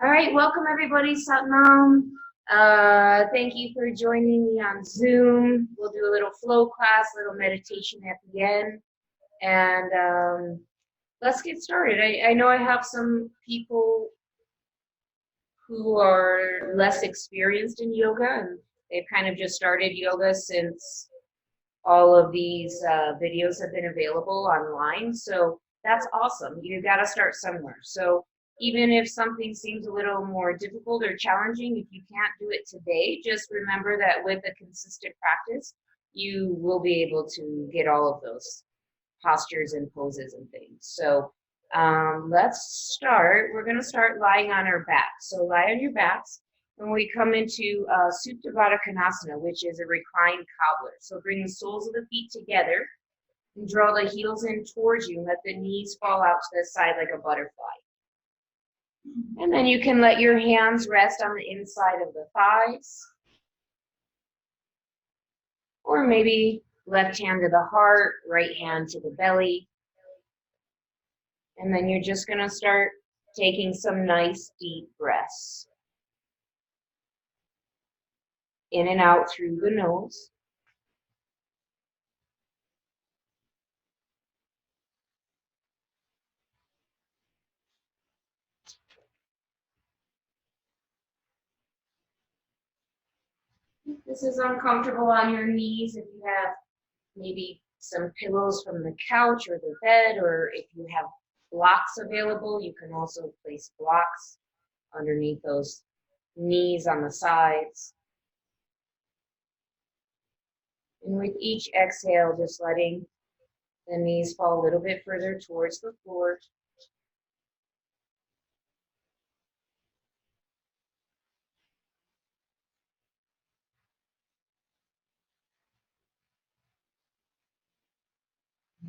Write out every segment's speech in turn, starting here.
All right, welcome everybody, Satnam. Thank you for joining me on Zoom. We'll do a little flow class, a little meditation at the end, and let's get started. I know I have some people who are less experienced in yoga, and they've kind of just started yoga since all of these videos have been available online. So that's awesome. You got to start somewhere. So even if something seems a little more difficult or challenging, if you can't do it today, just remember that with a consistent practice, you will be able to get all of those postures and poses and things. So let's start. We're going to start lying on our backs. So lie on your backs. When we come into Supta Baddha Konasana, which is a reclined cobbler. So bring the soles of the feet together and draw the heels in towards you. Let the knees fall out to the side like a butterfly. And then you can let your hands rest on the inside of the thighs. Or maybe left hand to the heart, right hand to the belly. And then you're just going to start taking some nice deep breaths. In and out through the nose. If this is uncomfortable on your knees, if you have maybe some pillows from the couch or the bed, or if you have blocks available, you can also place blocks underneath those knees on the sides. And with each exhale, just letting the knees fall a little bit further towards the floor.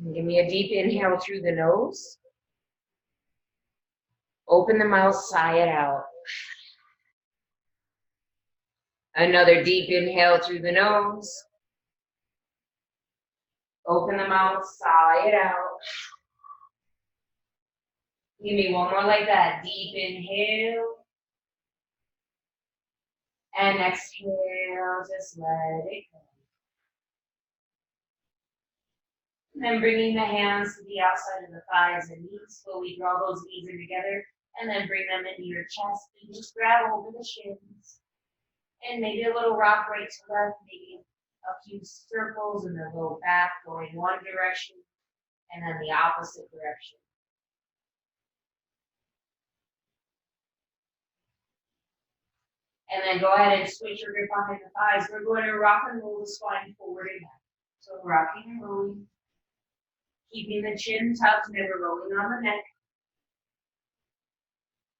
And give me a deep inhale through the nose. Open the mouth, sigh it out. Another deep inhale through the nose. Open the mouth, sigh it out. Give me one more like that. Deep inhale. And exhale, just let it go. And then bringing the hands to the outside of the thighs and knees. Slowly draw those knees in together. And then bring them into your chest. And just grab over the shins. And maybe a little rock right to left. Maybe a few circles in the low back going one direction. And then the opposite direction. And then go ahead and switch your grip behind the thighs. We're going to rock and roll the spine forward again. So rocking and rolling. Keeping the chin tucked, never rolling on the neck.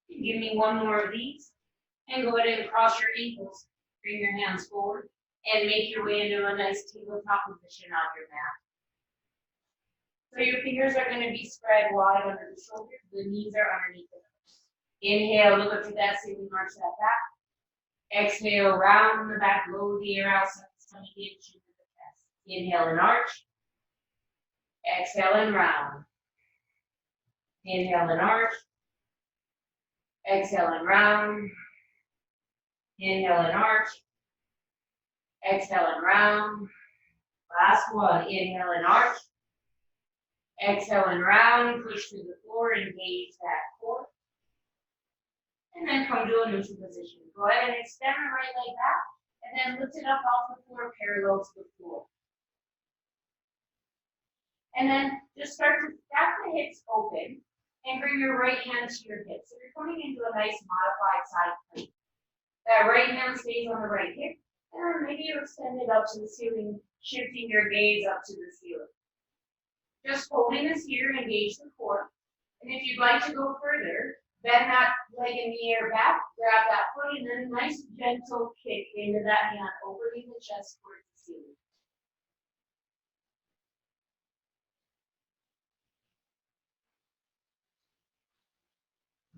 Give me one more of these. And go ahead and cross your ankles. Bring your hands forward. And make your way into a nice tabletop position on your mat. So your fingers are going to be spread wide under the shoulders. The knees are underneath the hips. Inhale, look up to that ceiling, arch that back. Exhale, round the back, blow the air outside the stomach, chin to the chest. Inhale and arch. Exhale and round. Inhale and arch. Exhale and round. Inhale and arch. Exhale and round. Last one. Inhale and arch. Exhale and round. Push to the floor. Engage that core. And then come to a neutral position. Go ahead and extend the right leg back. And then lift it up off the floor parallel to the floor. And then just start to stack the hips open and bring your right hand to your hip. So you're coming into a nice modified side plank. That right hand stays on the right hip. And then maybe you extend it up to the ceiling, shifting your gaze up to the ceiling. Just holding this here, engage the core. And if you'd like to go further, bend that leg in the air back, grab that foot, and then a nice gentle kick into that hand, opening the chest towards the ceiling.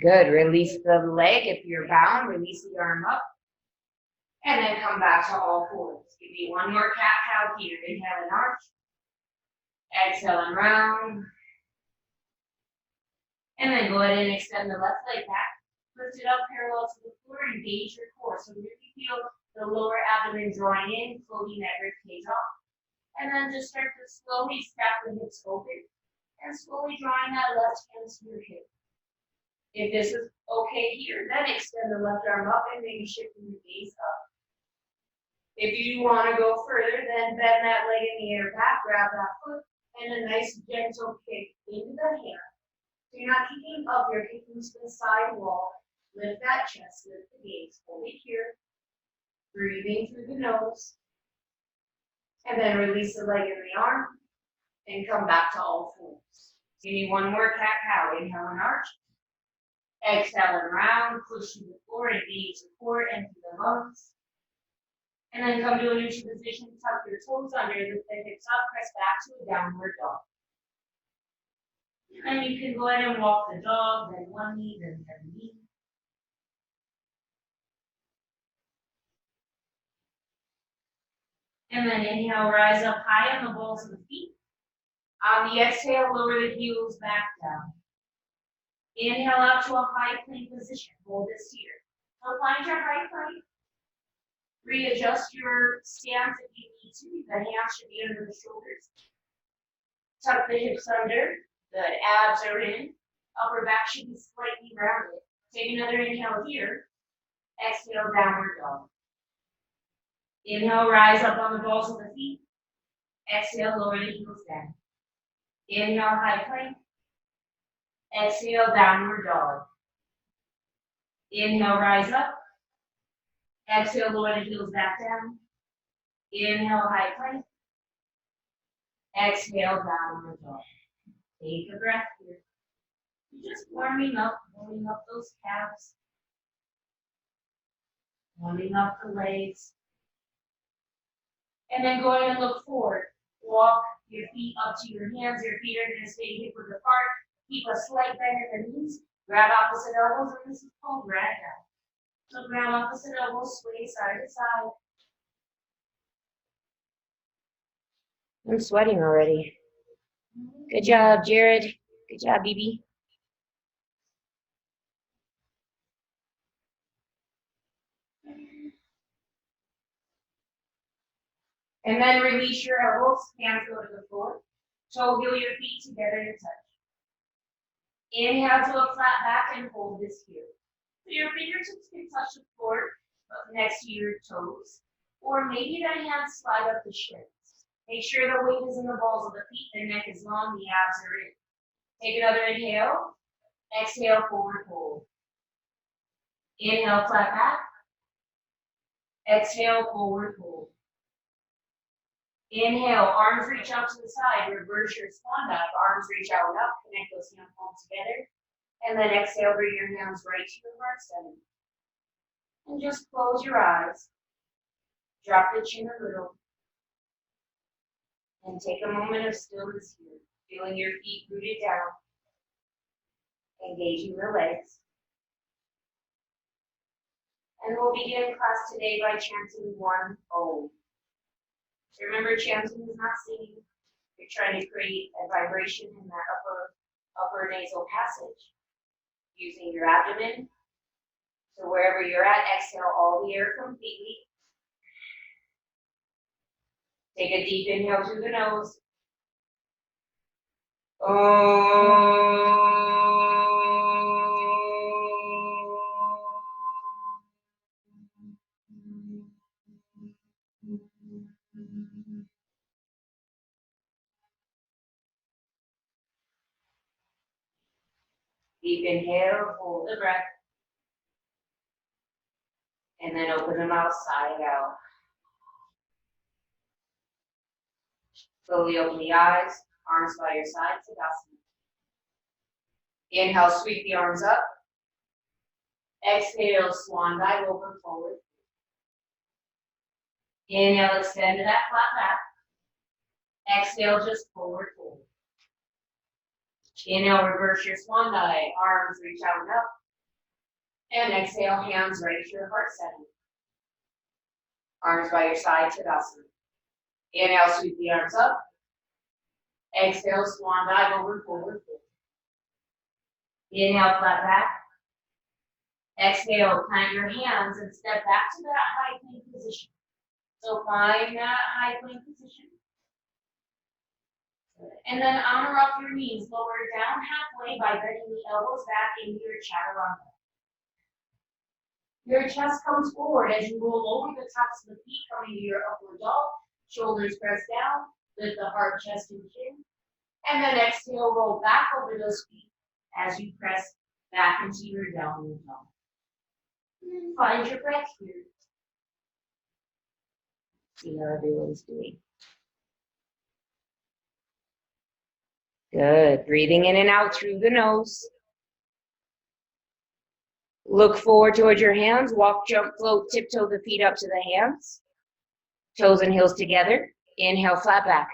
Good. Release the leg. If you're bound, release the arm up. And then come back to all fours. Give me one more cat-cow here. Inhale and arch. Exhale and round. And then go ahead and extend the left leg back. Lift it up parallel to the floor, engage your core. So really feel the lower abdomen drawing in, floating that rib cage off. And then just start to slowly stack the hips open and slowly drawing that left hand to your hip. If this is okay here, then extend the left arm up and maybe shifting the gaze up. If you want to go further, then bend that leg in the air back, grab that foot, and a nice gentle kick into the hand. So you're not kicking up, you're kicking to the side wall. Lift that chest, lift the gaze, hold it here. Breathing through the nose. And then release the leg and the arm. And come back to all fours. Give me one more cat-cow. Inhale and arch. Exhale and round. Push to the floor, engage the core, empty the lungs. And then come to a neutral position. Tuck your toes under, lift the hips up, press back to a downward dog. And you can go ahead and walk the dog, then one knee, then the other knee. And then inhale, rise up high on the balls of the feet. On the exhale, lower the heels back down. Inhale out to a high plank position. Hold this here. So find your high plank. Readjust your stance if you need to. The hands should be under the shoulders. Tuck the hips under. Good. Abs are in. Upper back should be slightly rounded. Take another inhale here. Exhale, downward dog. Inhale, rise up on the balls of the feet. Exhale, lower the heels down. Inhale, high plank. Exhale, downward dog. Inhale, rise up. Exhale, lower the heels back down. Inhale, high plank. Exhale, downward dog. Take a breath here. You're just warming up those calves. Warming up the legs. And then go ahead and look forward. Walk your feet up to your hands. Your feet are going to stay hip width apart. Keep a slight bend at the knees. Grab opposite elbows, and this is called ragdoll. So grab opposite elbows, sway side to side. I'm sweating already. Good job, Jared. Good job, BB. And then release your elbows, hands go to the floor. Toe heel your feet together to touch. Inhale to a flat back and hold this here. So your fingertips can touch the floor next to your toes. Or maybe the hands slide up the shins. Make sure the weight is in the balls of the feet, the neck is long, the abs are in. Take another inhale. Exhale, forward fold. Inhale, flat back. Exhale, forward fold. Inhale, arms reach out to the side, reverse your swan dive, arms reach out and up, connect those hand palms together. And then exhale, bring your hands right to your heart center. And just close your eyes. Drop the chin a little. And take a moment of stillness here, feeling your feet rooted down. Engaging the legs. And we'll begin class today by chanting one Om. So remember, chanting is not singing. You're trying to create a vibration in that upper nasal passage using your abdomen. So wherever you're at, exhale all the air completely. Take a deep inhale through the nose. Deep inhale, hold the breath. And then open the mouth, side out. Slowly open the eyes, arms by your side, Tadasana. Inhale, sweep the arms up. Exhale, swan dive, open forward. Inhale, extend to that flat back. Exhale, just forward fold. Inhale, reverse your swan dive, arms reach out and up. And exhale, hands right to your heart center. Arms by your side, Tadasana. Inhale, sweep the arms up. Exhale, swan dive over forward fold. Inhale, flat back. Exhale, plant your hands and step back to that high plank position. So find that high plank position. And then honor off your knees. Lower down halfway by bending the elbows back into your chaturanga. Your chest comes forward as you roll over the tops of the feet, coming to your upward dog. Shoulders press down. Lift the heart, chest, and chin. And then exhale, roll back over those feet as you press back into your downward dog. And find your breath here. See how everyone's doing. Good. Breathing in and out through the nose. Look forward towards your hands. Walk, jump, float, tiptoe the feet up to the hands. Toes and heels together. Inhale, flat back.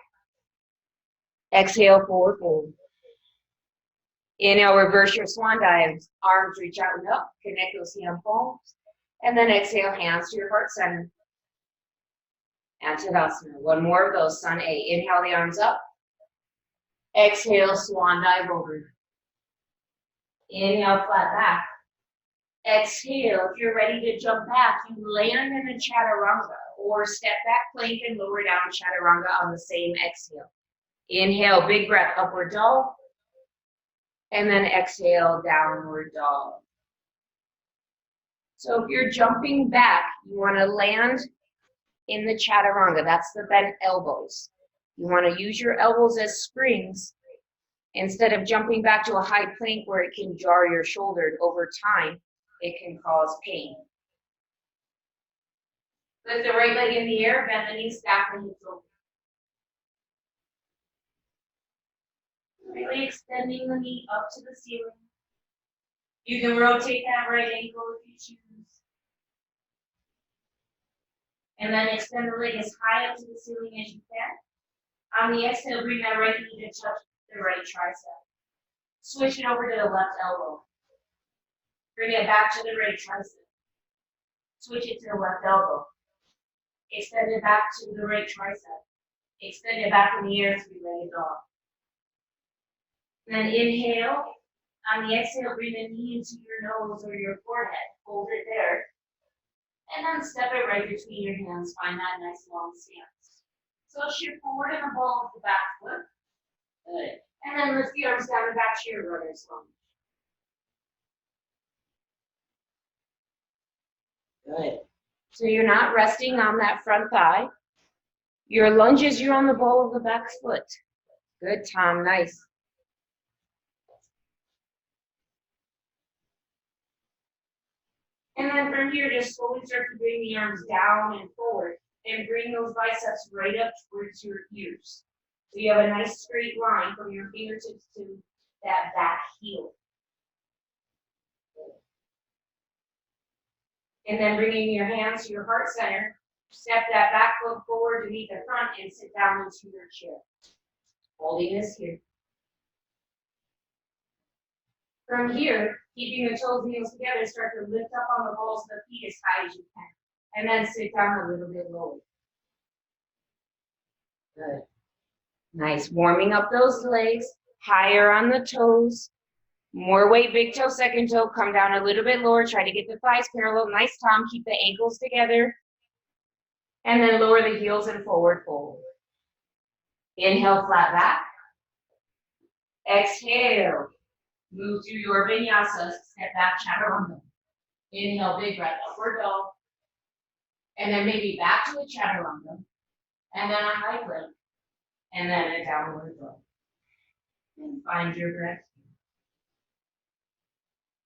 Exhale, forward fold. Inhale, reverse your swan dive. Arms reach out and up. Connect those hand palms. And then exhale, hands to your heart center. And Tadasana. One more of those, Sun A. Inhale the arms up. Exhale, swan dive over. Inhale, flat back. Exhale, if you're ready to jump back, you land in a chaturanga or step back plank and lower down chaturanga on the same exhale. Inhale, big breath, upward dog. And then exhale, downward dog. So if you're jumping back, you want to land in the chaturanga. That's the bent elbows. You want to use your elbows as springs instead of jumping back to a high plank where it can jar your shoulder over time. It can cause pain. Lift the right leg in the air, bend the knees, stack the hips over. Really extending the knee up to the ceiling. You can rotate that right ankle if you choose. And then extend the leg as high up to the ceiling as you can. On the exhale, bring that right knee to touch the right tricep. Switch it over to the left elbow. Bring it back to the right tricep. Switch it to the left elbow. Extend it back to the right tricep. Extend it back in the air, three-legged dog. Then inhale. On the exhale, bring the knee into your nose or your forehead. Hold it there. And then step it right between your hands. Find that nice long stance. So shift forward in the ball of the back foot. Good. And then lift the arms down and back to your runner's lunge. Good. So you're not resting on that front thigh. Your lunges, you're on the ball of the back foot. Good, Tom. Nice. And then from here, just slowly start to bring the arms down and forward and bring those biceps right up towards your ears. So you have a nice straight line from your fingertips to that back heel. And then bringing your hands to your heart center, step that back foot forward to meet the front and sit down into your chair. Holding this here. From here, keeping the toes and heels together, start to lift up on the balls of the feet as high as you can. And then sit down a little bit lower. Good. Nice. Warming up those legs, higher on the toes. More weight, big toe, second toe. Come down a little bit lower. Try to get the thighs parallel. Nice, Tom. Keep the ankles together. And then lower the heels and forward fold. Inhale, flat back. Exhale. Move through your vinyasa. Step back, chaturanga. Inhale, big breath, upward dog. And then maybe back to a chaturanga. And then a high plank. And then a downward dog. And find your breath.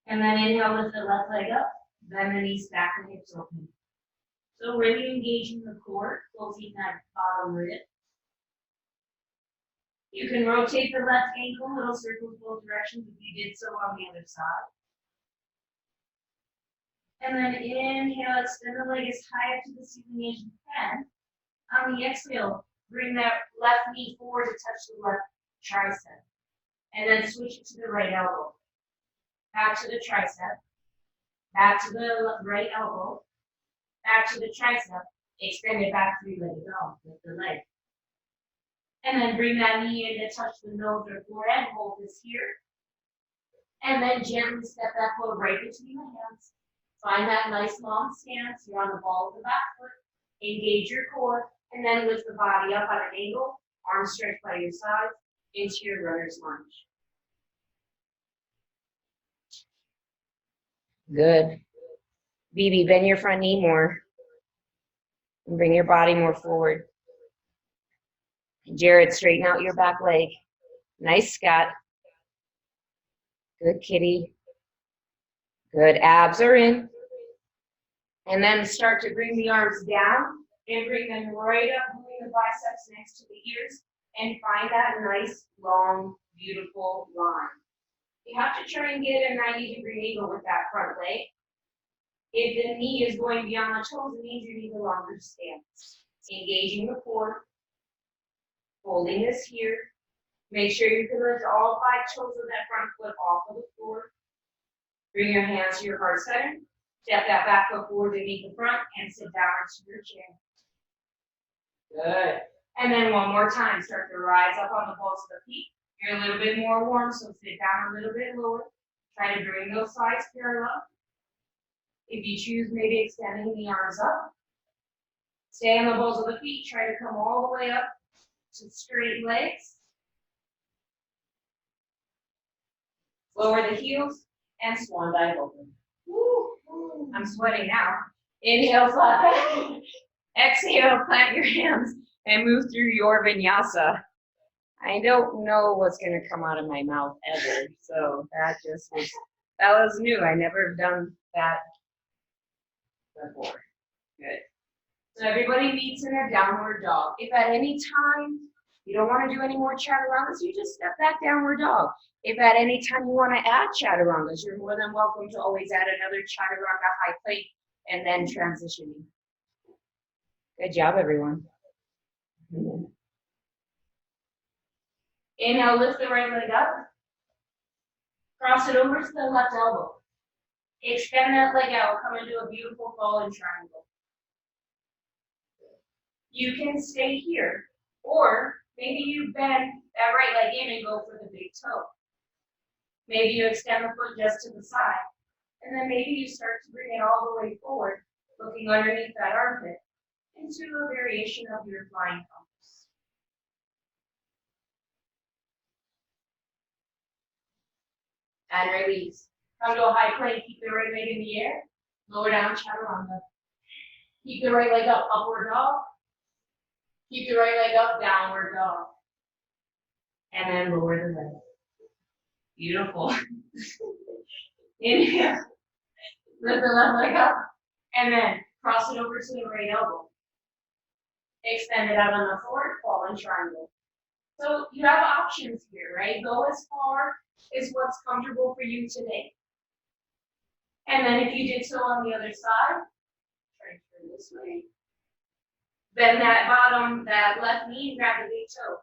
And then inhale, lift the left leg up. Bend the knees back and hips open. So really engaging the core, closing that bottom rib. You can rotate the left ankle, little circles both directions if you did so on the other side. And then inhale, extend the leg as high up to the ceiling as you can. On the exhale, bring that left knee forward to touch the left tricep. And then switch it to the right elbow. Back to the tricep. Back to the right elbow. Back to the tricep. Extend it back three-legged dog with the leg. And then bring that knee in to touch the nose or forehead. Hold this here. And then gently step that foot right between the hands. Find that nice long stance. You're on the ball of the back foot. Engage your core, and then lift the body up at an angle. Arms stretched by your sides into your runner's lunge. Good. BB, bend your front knee more. And bring your body more forward. Jared, straighten out your back leg. Nice, Scott. Good, Kitty. Good, abs are in. And then start to bring the arms down and bring them right up, moving the biceps next to the ears, and find that nice, long, beautiful line. You have to try and get a 90-degree angle with that front leg. If the knee is going beyond the toes, it means you need a longer stance. Engaging the core, holding this here. Make sure you can lift all 5 toes of that front foot off of the floor. Bring your hands to your heart center. Step that back foot forward to meet the front and sit down into your chair. Good. And then one more time, start to rise up on the balls of the feet. You're a little bit more warm, so sit down a little bit lower. Try to bring those sides parallel. If you choose, maybe extending the arms up. Stay on the balls of the feet. Try to come all the way up to straight legs. Lower the heels and swan dive open. Woo. I'm sweating now. Inhale, flat back. Exhale, plant your hands and move through your vinyasa. I don't know what's going to come out of my mouth ever, so that was new. I never done that before. Good. So everybody meets in a downward dog. If at any time you don't want to do any more chaturangas, you just step back downward dog. If at any time you want to add chaturangas, you're more than welcome to always add another chaturanga high plank and then transitioning. Good job, everyone. Inhale, lift the right leg up. Cross it over to the left elbow. Extend that leg out, come into a beautiful fallen triangle. You can stay here, or maybe you bend that right leg in and go for the big toe. Maybe you extend the foot just to the side, and then maybe you start to bring it all the way forward, looking underneath that armpit, into a variation of your flying compass. And release. Come to a high plank, keep the right leg in the air, lower down chaturanga. Keep the right leg up, upward dog. Keep the right leg up, downward dog. And then lower the leg. Beautiful. Inhale. Lift the left leg up. And then cross it over to the right elbow. Extend it out on the floor, fallen triangle. So you have options here, right? Go as far as what's comfortable for you today. And then if you did so on the other side, try to turn this way. Bend that left knee and grab the big toe.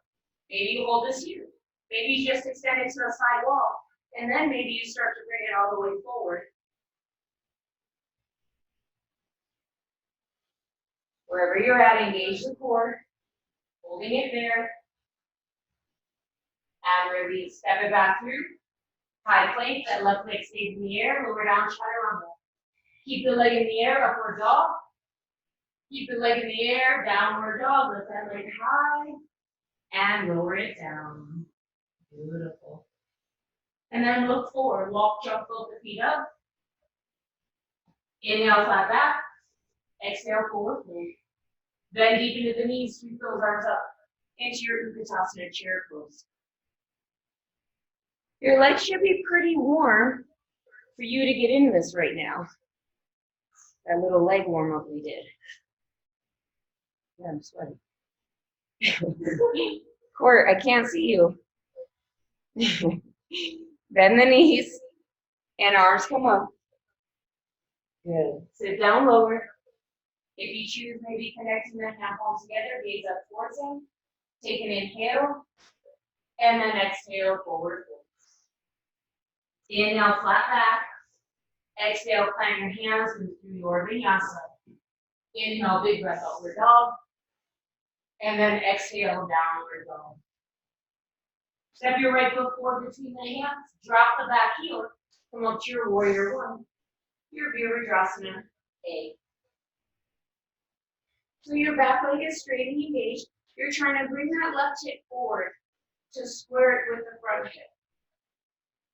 Maybe you hold this here. Maybe you just extend it to the side wall. And then maybe you start to bring it all the way forward. Wherever you're at, engage the core, holding it there. And release. Step it back through. High plank, that left leg stays in the air, lower down chaturanga. Keep the leg in the air, upward dog. Keep the leg in the air, downward dog. Lift that leg high and lower it down. Beautiful. And then look forward. Walk, jump, float the feet up. Inhale, flat back. Exhale, forward fold. Bend deep into the knees, sweep those arms up into your Utkatasana chair pose. Your legs should be pretty warm for you to get into this right now. That little leg warm up we did. Yeah, I'm sweating. Court, I can't see you. Bend the knees and arms come up. Good. Sit down lower. If you choose, maybe connecting the hand palms together, gaze up towards them. Take an inhale and then exhale, forward fold. Inhale, flat back. Exhale, plant your hands through your vinyasa. Inhale, big breath, upward dog. And then exhale, downward dog. Step your right foot forward between the hands. Drop the back heel. Come up to your warrior one. your Virabhadrasana A. So your back leg is straight and engaged. You're trying to bring that left hip forward to square it with the front hip.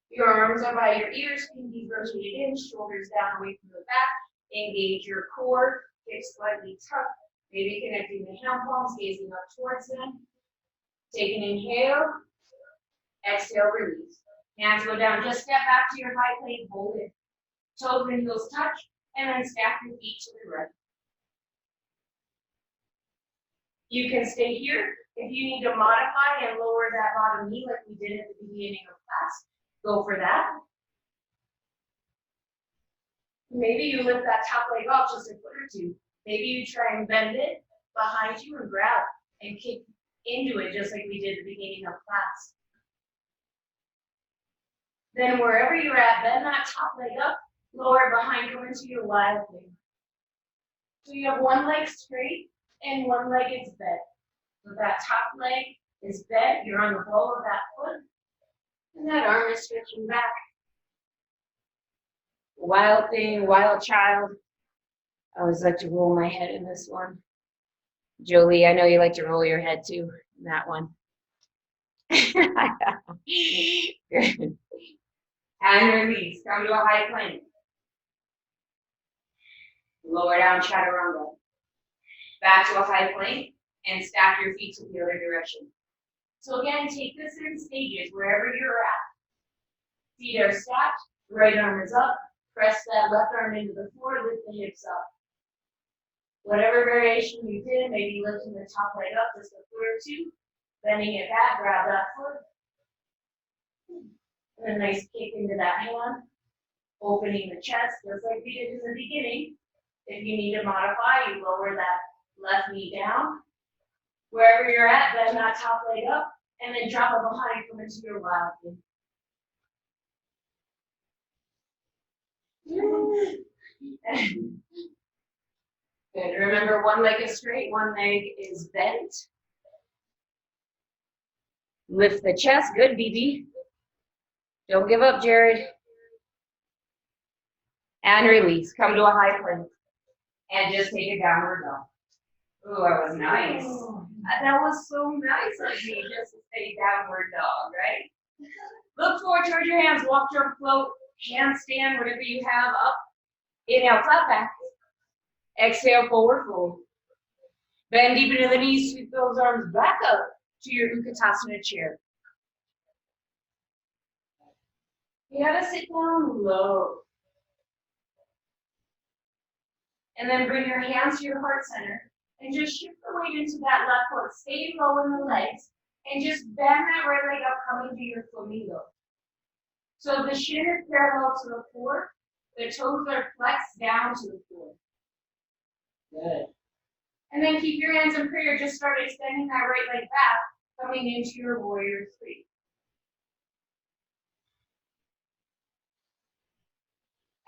Your arms are by your ears, pinkies rotated in, shoulders down away from the back. Engage your core, hips slightly tucked, maybe connecting the hand palms, gazing up towards them. Take an inhale, exhale, release. Hands go down, just step back to your high plank, hold it. Toes and heels touch, and then stack your feet to the right. You can stay here. If you need to modify and lower that bottom knee like we did at the beginning of class, go for that. Maybe you lift that top leg up just a foot or two. Maybe you try and bend it behind you and grab and kick into it just like we did at the beginning of class. Then wherever you're at, bend that top leg up, lower it behind, go into your wild thing. So you have one leg straight and one leg is bent. So that top leg is bent, you're on the ball of that foot, and that arm is stretching back. Wild thing, wild child. I always like to roll my head in this one. Jolie, I know you like to roll your head too in that one. Good. And release, come to a high plank. Lower down chaturanga. Back to a high plank and stack your feet to the other direction. So again, take this in stages wherever you're at. Feet are stacked, right arm is up, press that left arm into the floor, lift the hips up. Whatever variation you did, maybe lifting the top leg up just a foot or two, bending it back, grab that foot. And a nice kick into that hand, opening the chest, just like we did in the beginning. If you need to modify, you lower that left knee down. Wherever you're at, bend that top leg up, and then drop it behind, come into your wild thing. Good. Remember, one leg is straight, one leg is bent. Lift the chest. Good, BB. Don't give up, Jared. And release. Come to a high plank. And just take a downward dog. Oh, that was nice. That was so nice of me just to say downward dog, right? Look forward towards your hands. Walk, jump, float, handstand, whatever you have up. Inhale, flat back. Exhale, forward fold. Bend deep into the knees. Sweep those arms back up to your Utkatasana chair. You gotta sit down low. And then bring your hands to your heart center and just shift the weight into that left foot. Stay low in the legs and just bend that right leg up coming to your flamingo. So the shin is parallel to the floor. The toes are flexed down to the floor. Good. And then keep your hands in prayer. Just start extending that right leg back, coming into your warrior three.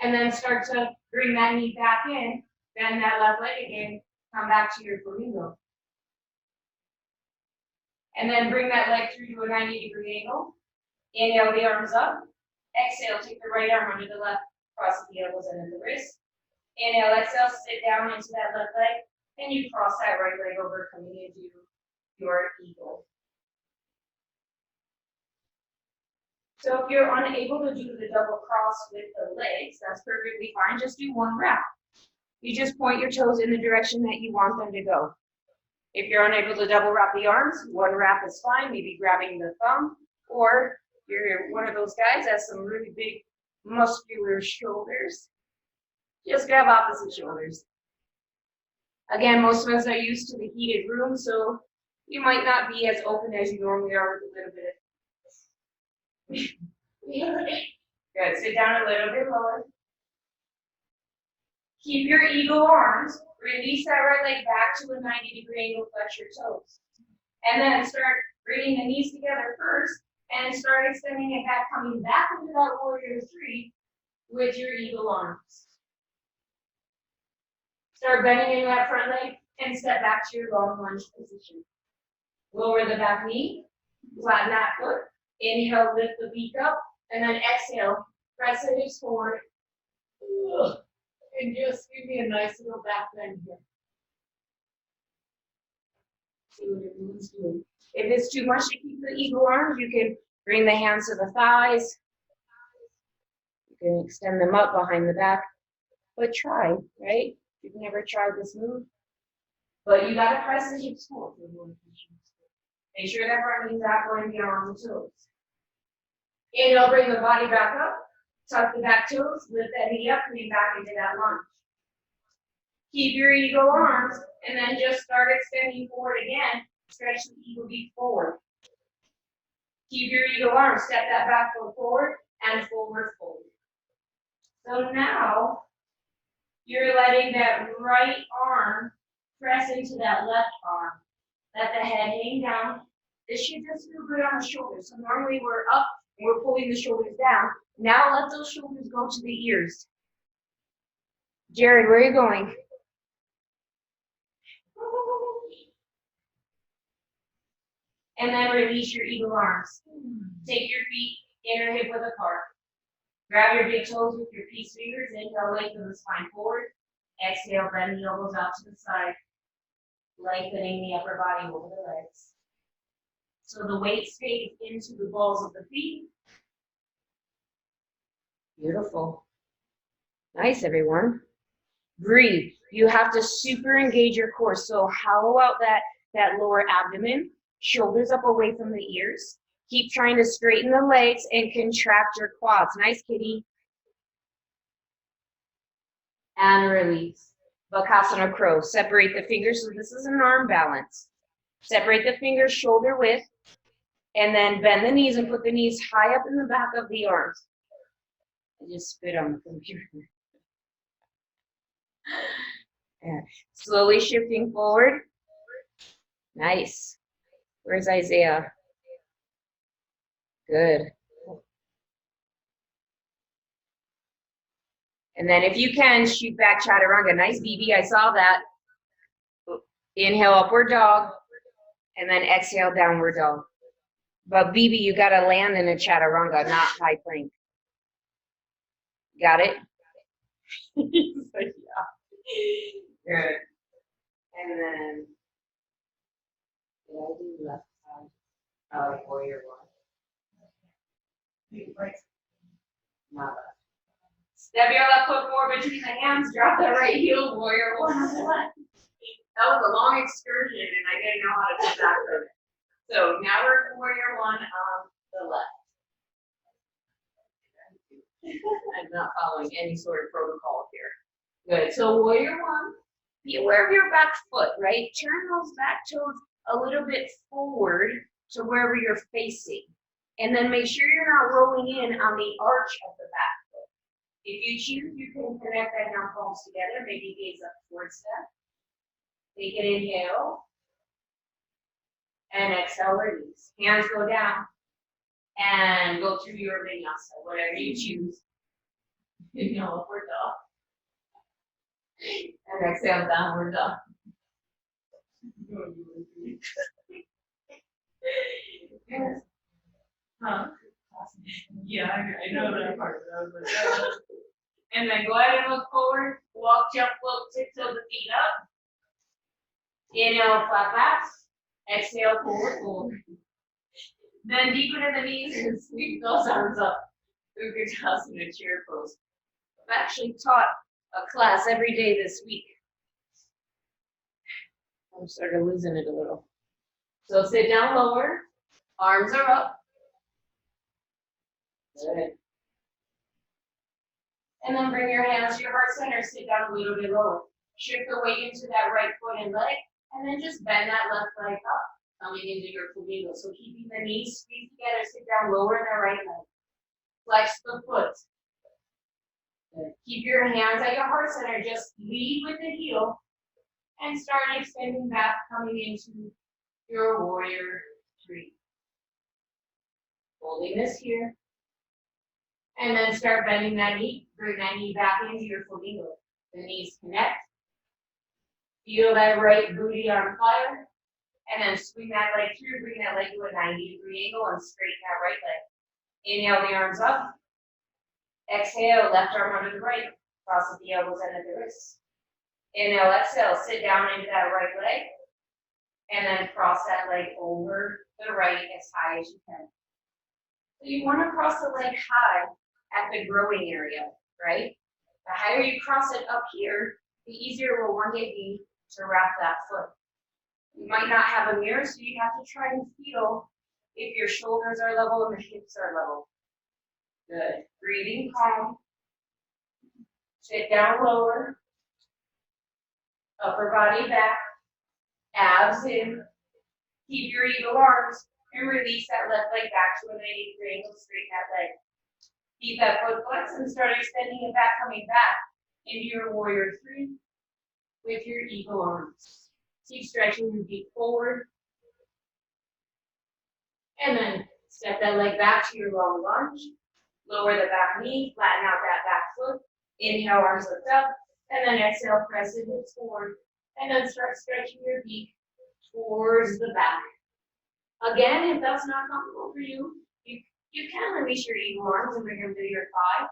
And then start to bring that knee back in, bend that left leg again, come back to your flamingo. And then bring that leg through to a 90-degree angle. Inhale the arms up. Exhale, take the right arm under the left, cross the elbows under the wrist. Inhale, exhale, sit down into that left leg, and you cross that right leg over, coming into your eagle. So if you're unable to do the double cross with the legs, that's perfectly fine. Just do one wrap. You just point your toes in the direction that you want them to go. If you're unable to double wrap the arms, one wrap is fine, maybe grabbing the thumb, or you're one of those guys that has some really big muscular shoulders. Just grab opposite shoulders. Again, most of us are used to the heated room, so you might not be as open as you normally are with a little bit. Good. Sit down a little bit lower. Keep your eagle arms. Release that right leg back to a 90-degree angle. Flex your toes. And then start bringing the knees together first and start extending it back, coming back into that warrior three with your eagle arms. Start bending in that front leg and step back to your long lunge position. Lower the back knee, flatten that foot. Inhale, lift the beak up, and then exhale, press the hips forward. And just give me a nice little back bend here. See what it moves doing. If it's too much to keep the eagle arms, you can bring the hands to the thighs. You can extend them up behind the back. But try, right? You've never tried this move. But you gotta press the hips forward. Make sure that front knee's not going beyond the toes. Inhale, bring the body back up. Tuck the back toes, lift that knee up, coming back into that lunge. Keep your eagle arms, and then just start extending forward again. Stretch the eagle beak forward. Keep your eagle arms, step that back foot forward, and forward fold. So now, you're letting that right arm press into that left arm. Let the head hang down. This should just feel good on the shoulders. So normally we're up, and we're pulling the shoulders down. Now let those shoulders go to the ears. Jared, where are you going? And then release your eagle arms. Take your feet inner hip width apart. Grab your big toes with your peace fingers. Inhale, lengthen the spine forward. Exhale, bend the elbows out to the side. Lengthening the upper body over the legs. So the weight stays into the balls of the feet. Beautiful. Nice, everyone. Breathe. You have to super engage your core. So hollow out that lower abdomen. Shoulders up away from the ears. Keep trying to straighten the legs and contract your quads. Nice, kitty. And release. Bakasana crow. Separate the fingers. So this is an arm balance. Separate the fingers shoulder width. And then bend the knees and put the knees high up in the back of the arms. I just spit on the computer. Yeah. Slowly shifting forward. Nice. Where's Isaiah? Good. And then if you can, shoot back chaturanga. Nice, BB. I saw that. Inhale, upward dog. And then exhale, downward dog. But BB, you got to land in a chaturanga, not high plank. Got it? Yeah. Good. And then, did I do left side? Oh, warrior one. Not left. Step your left foot forward between the hands, drop that right heel, warrior one on the left. That was a long excursion, and I didn't know how to do that for it. So now we're warrior one on the left. I'm not following any sort of protocol here. Good. So warrior one, be aware of your back foot, right? Turn those back toes a little bit forward to wherever you're facing. And then make sure you're not rolling in on the arch of the back foot. If you choose, you can connect that down palms together, maybe gaze up towards step. Take an inhale. And exhale, release. Hands go down. And go through your vinyasa, whatever you choose. Inhale, upward dog. And exhale, downward dog. Huh? Yeah, I know that part. And then go ahead and look forward. Walk, jump, float, tiptoe the feet up. Inhale, flat backs. Exhale, forward fold. Then deepen in the knees and sweep those arms up. Utkatasana chair pose. I've actually taught a class every day this week. I'm sort of losing it a little. So sit down lower. Arms are up. Good. And then bring your hands to your heart center. Sit down a little bit lower. Shift the weight into that right foot and leg. And then just bend that left leg up, coming into your flamingo. So keeping the knees squeezed together, sit down lower in the right leg. Flex the foot. Good. Keep your hands at your heart center. Just lead with the heel and start extending back, coming into your warrior three. Holding this here. And then start bending that knee. Bring that knee back into your flamingo. The knees connect. Feel that right booty on fire. And then swing that leg through. Bring that leg to a 90-degree angle and straighten that right leg. Inhale the arms up. Exhale, left arm under the right. Cross at the elbows and at the wrists. Inhale, exhale, sit down into that right leg. And then cross that leg over the right as high as you can. So you want to cross the leg high at the growing area, right? The higher you cross it up here, the easier it will one day be to wrap that foot. You might not have a mirror, so you have to try and feel if your shoulders are level and the hips are level. Good. Breathing calm. Sit down lower. Upper body back. Abs in. Keep your eagle arms and release that left leg back to a 90-degree angle. Straighten that leg. Keep that foot flex and start extending it back, coming back into your warrior 3 with your eagle arms. Keep stretching your feet forward. And then step that leg back to your long lunge. Lower the back knee, flatten out that back foot. Inhale, arms lift up. And then exhale, press the hips forward. And then start stretching your feet towards the back. Again, if that's not comfortable for you, you can release your eagle arms and bring them to your thigh.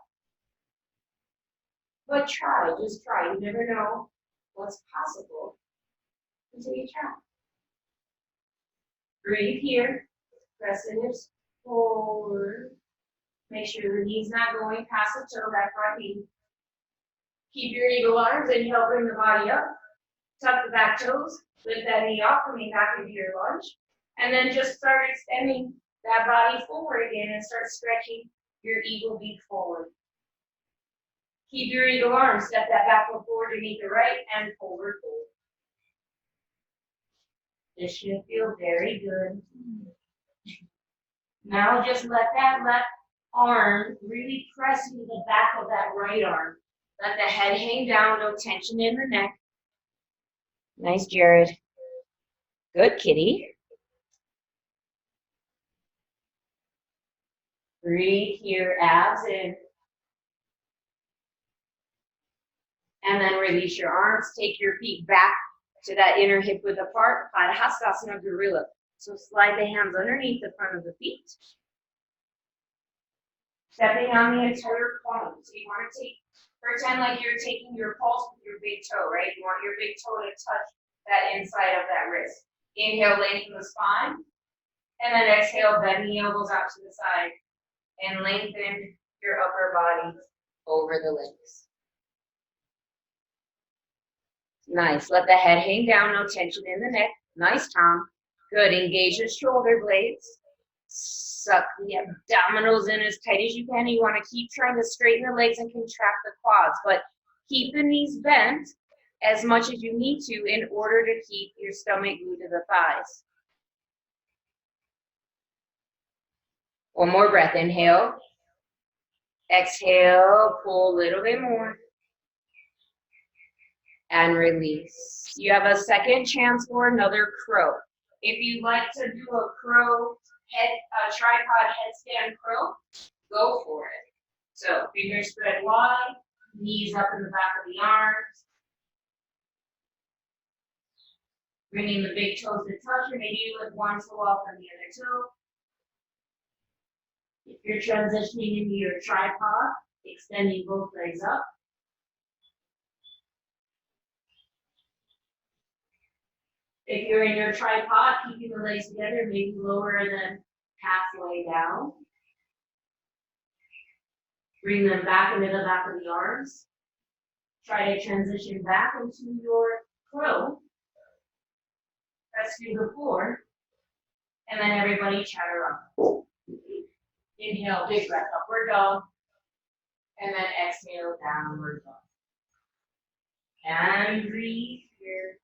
But try, just try. You never know what's possible until you try. Breathe here. Press the hips forward. Make sure the knee's not going past the toe, that front knee. Keep your eagle arms. Inhale, bring the body up. Tuck the back toes. Lift that knee off, coming back into your lunge. And then just start extending that body forward again and start stretching your eagle beak forward. Keep your eagle arms. Step that back foot forward to meet the right and forward fold. This should feel very good. Now just let that left arm really press into the back of that right arm. Let the head hang down, no tension in the neck. Nice, Jared. Good, kitty. Breathe here, abs in. And then release your arms. Take your feet back to that inner hip width apart. Padahastasana Gorilla. So slide the hands underneath the front of the feet. Stepping on the entire palm. So you want to pretend like you're taking your pulse with your big toe, right? You want your big toe to touch that inside of that wrist. Inhale, lengthen the spine. And then exhale, bend the elbows out to the side. And lengthen your upper body over the legs. Nice. Let the head hang down, no tension in the neck. Nice, Tom. Good. Engage the shoulder blades. Suck the abdominals in as tight as you can. You want to keep trying to straighten the legs and contract the quads, but keep the knees bent as much as you need to in order to keep your stomach glued to the thighs. One more breath. Inhale. Exhale. Pull a little bit more. And release. You have a second chance for another crow. If you'd like to do a crow tripod headstand crow, go for it. So fingers spread wide, knees up in the back of the arms. Bringing the big toes to touch, or maybe you lift one toe off on the other toe. If you're transitioning into your tripod, extending both legs up. If you're in your tripod, keeping the legs together, maybe lower than halfway down. Bring them back into the back of the arms. Try to transition back into your crow. Press to the floor. And then everybody chatter up. Inhale, big breath, upward dog. And then exhale, downward dog. And breathe here.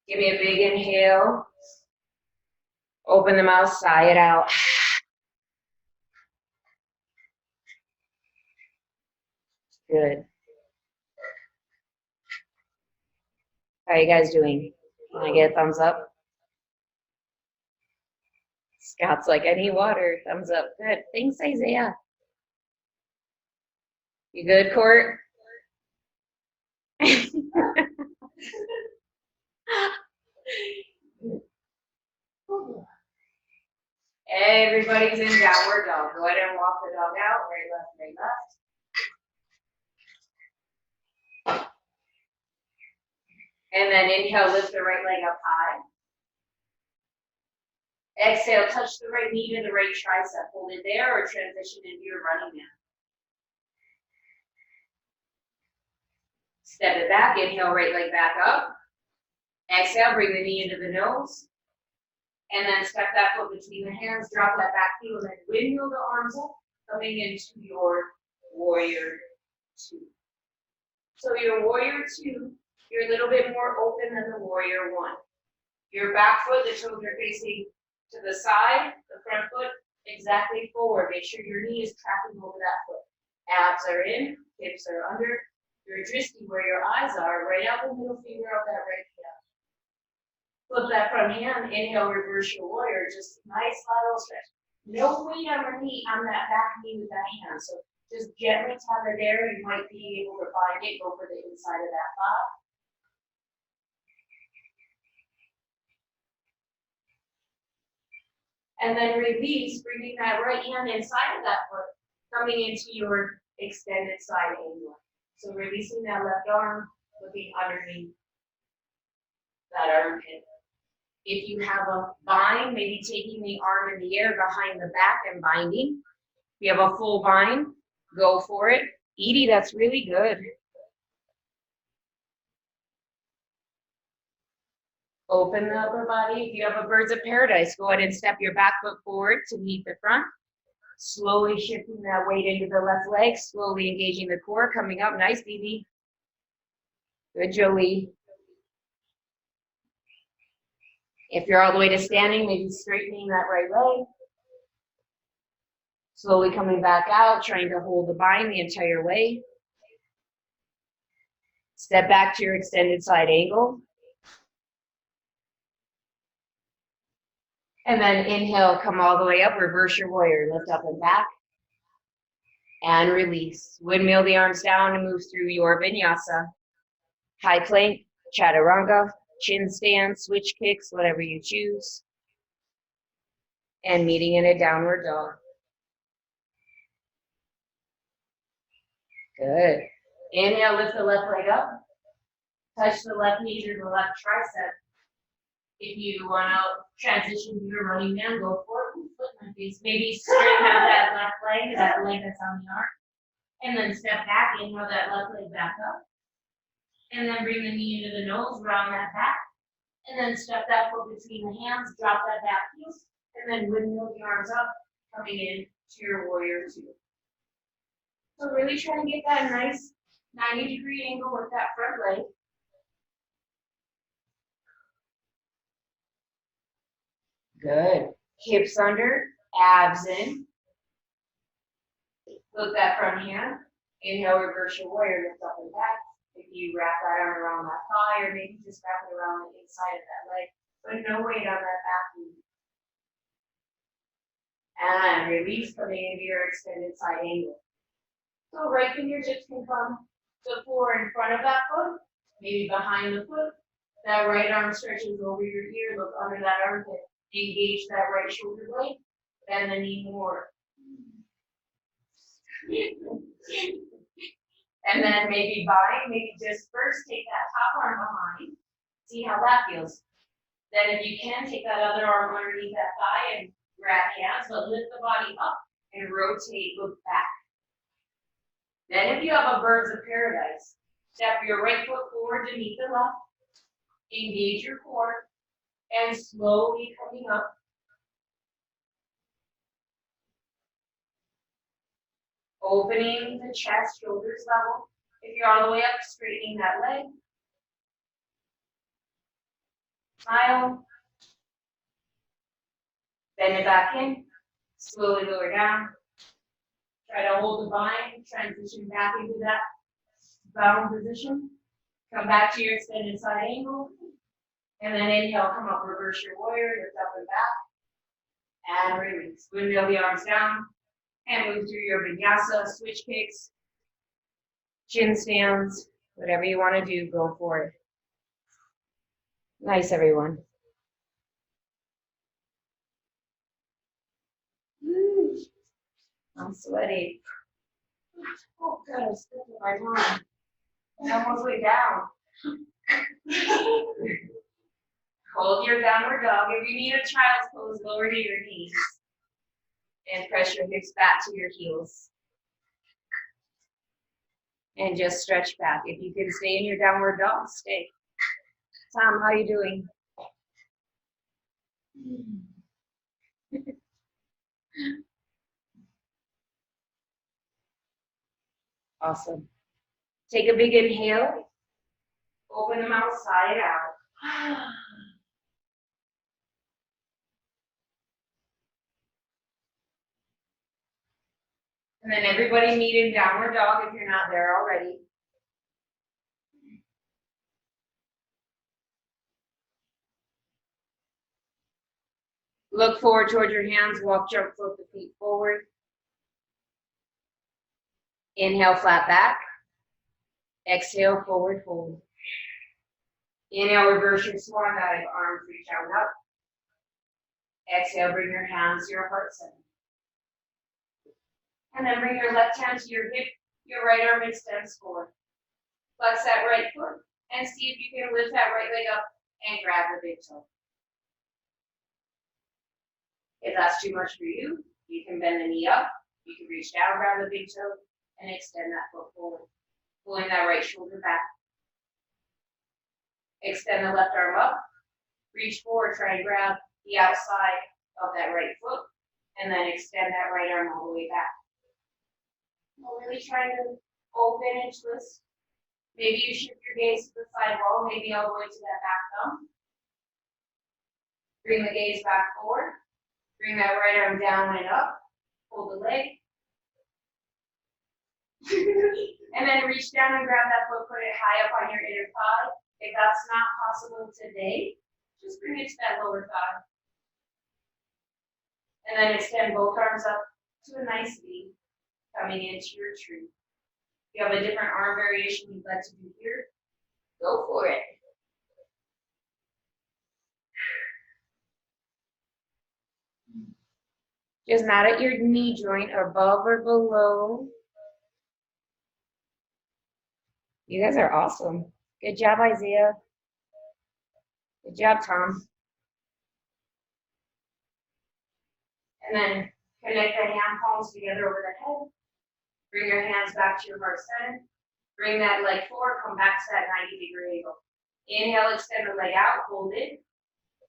Give me a big inhale. Open the mouth, sigh it out. Good. How are you guys doing? Can I get a thumbs up? Scott's like, I need water. Thumbs up. Good. Thanks, Isaiah. You good, Court? Everybody's in downward dog. Go ahead and walk the dog out. Right, left, right, left. And then inhale, lift the right leg up high. Exhale, touch the right knee to the right tricep. Hold it there or transition into your running man. Step it back, inhale, right leg back up. Exhale, bring the knee into the nose. And then step that foot between the hands, drop that back heel, and then windmill the arms up, coming into your warrior two. So your warrior two, you're a little bit more open than the warrior one. Your back foot, the toes are facing to the side, the front foot exactly forward. Make sure your knee is tracking over that foot. Abs are in, hips are under. Your dristy, where your eyes are, right out the middle finger of that right hand. Flip that front hand, inhale, reverse your warrior. Just nice lateral stretch. No weight on the knee, on that back knee with that hand. So just gently tap it there. You might be able to find it, go for the inside of that thigh. And then release, bringing that right hand inside of that foot, coming into your extended side angle. So releasing that left arm, looking underneath that armpit. If you have a bind, maybe taking the arm in the air behind the back and binding. If you have a full bind, go for it. Edie, that's really good. Open the upper body. If you have a birds of paradise, go ahead and step your back foot forward to meet the front. Slowly shifting that weight into the left leg, slowly engaging the core, coming up. Nice, BB. Good, Jolie. If you're all the way to standing, maybe straightening that right leg. Slowly coming back out, trying to hold the bind the entire way. Step back to your extended side angle. And then inhale, come all the way up, reverse your warrior, lift up and back. And release. Windmill the arms down and move through your vinyasa. High plank, chaturanga, chin stand, switch kicks, whatever you choose. And meeting in a downward dog. Good. Inhale, lift the left leg up. Touch the left knee to the left tricep. If you want to transition to your running man, go for it. Foot my face. Maybe straighten out that left leg, that leg that's on the arm. And then step back, inhale that left leg back up. And then bring the knee into the nose, round that back. And then step that foot between the hands, drop that back heel. And then windmill the arms up, coming in to your warrior two. So really try and get that nice 90-degree angle with that front leg. Good. Hips under, abs in. Flip that front hand. Inhale, reverse your warrior, lift up and back. If you wrap that arm around that thigh, or maybe just wrap it around the inside of that leg, but no weight on that back knee. And release, coming into your extended side angle. So right fingertips can come to floor in front of that foot, maybe behind the foot. That right arm stretches over your ear, look under that armpit. Engage that right shoulder blade, bend the knee more. And then maybe bind, maybe just first take that top arm behind, see how that feels. Then if you can, take that other arm underneath that thigh and grab hands, but lift the body up and rotate, look back. Then if you have a birds of paradise, step your right foot forward to meet the left, engage your core, and slowly coming up. Opening the chest, shoulders level. If you're all the way up, straightening that leg. Smile. Bend it back in. Slowly lower down. Try to hold the bind. Transition back into that bound position. Come back to your extended side angle. And then inhale, come up, reverse your warrior, lift up and back. And release. Windmill the arms down. And move through your vinyasa, switch kicks, chin stands, whatever you want to do, go for it. Nice, everyone. I'm sweaty. Oh, God, I stepped on my arm. I'm almost way down. Hold your downward dog. If you need a child's pose, lower to your knees. And press your hips back to your heels. And just stretch back. If you can stay in your downward dog, stay. Tom, how are you doing? Awesome. Take a big inhale. Open the mouth, sigh it out. And then everybody meet in downward dog if you're not there already. Look forward towards your hands, walk, jump, float the feet forward. Inhale, flat back. Exhale, forward fold. Inhale, reverse your swan dive, arms reach out and up. Exhale, bring your hands to your heart center. And then bring your left hand to your hip, your right arm extends forward. Flex that right foot and see if you can lift that right leg up and grab the big toe. If that's too much for you, you can bend the knee up, you can reach down, grab the big toe, and extend that foot forward. Pulling that right shoulder back. Extend the left arm up, reach forward, try and grab the outside of that right foot, and then extend that right arm all the way back. We're really trying to open and twist. Maybe you shift your gaze to the side wall, maybe all the way to that back thumb. Bring the gaze back forward. Bring that right arm down and up. Hold the leg. And then reach down and grab that foot, put it high up on your inner thigh. If that's not possible today, just bring it to that lower thigh. And then extend both arms up to a nice V, coming into your tree. If you have a different arm variation you'd like to do here, go for it. Just not at your knee joint, above or below. You guys are awesome. Good job, Isaiah. Good job, Tom. And then connect the hand palms together over the head. Bring your hands back to your heart center. Bring that leg forward, come back to that 90-degree angle. Inhale, extend the leg out, hold it.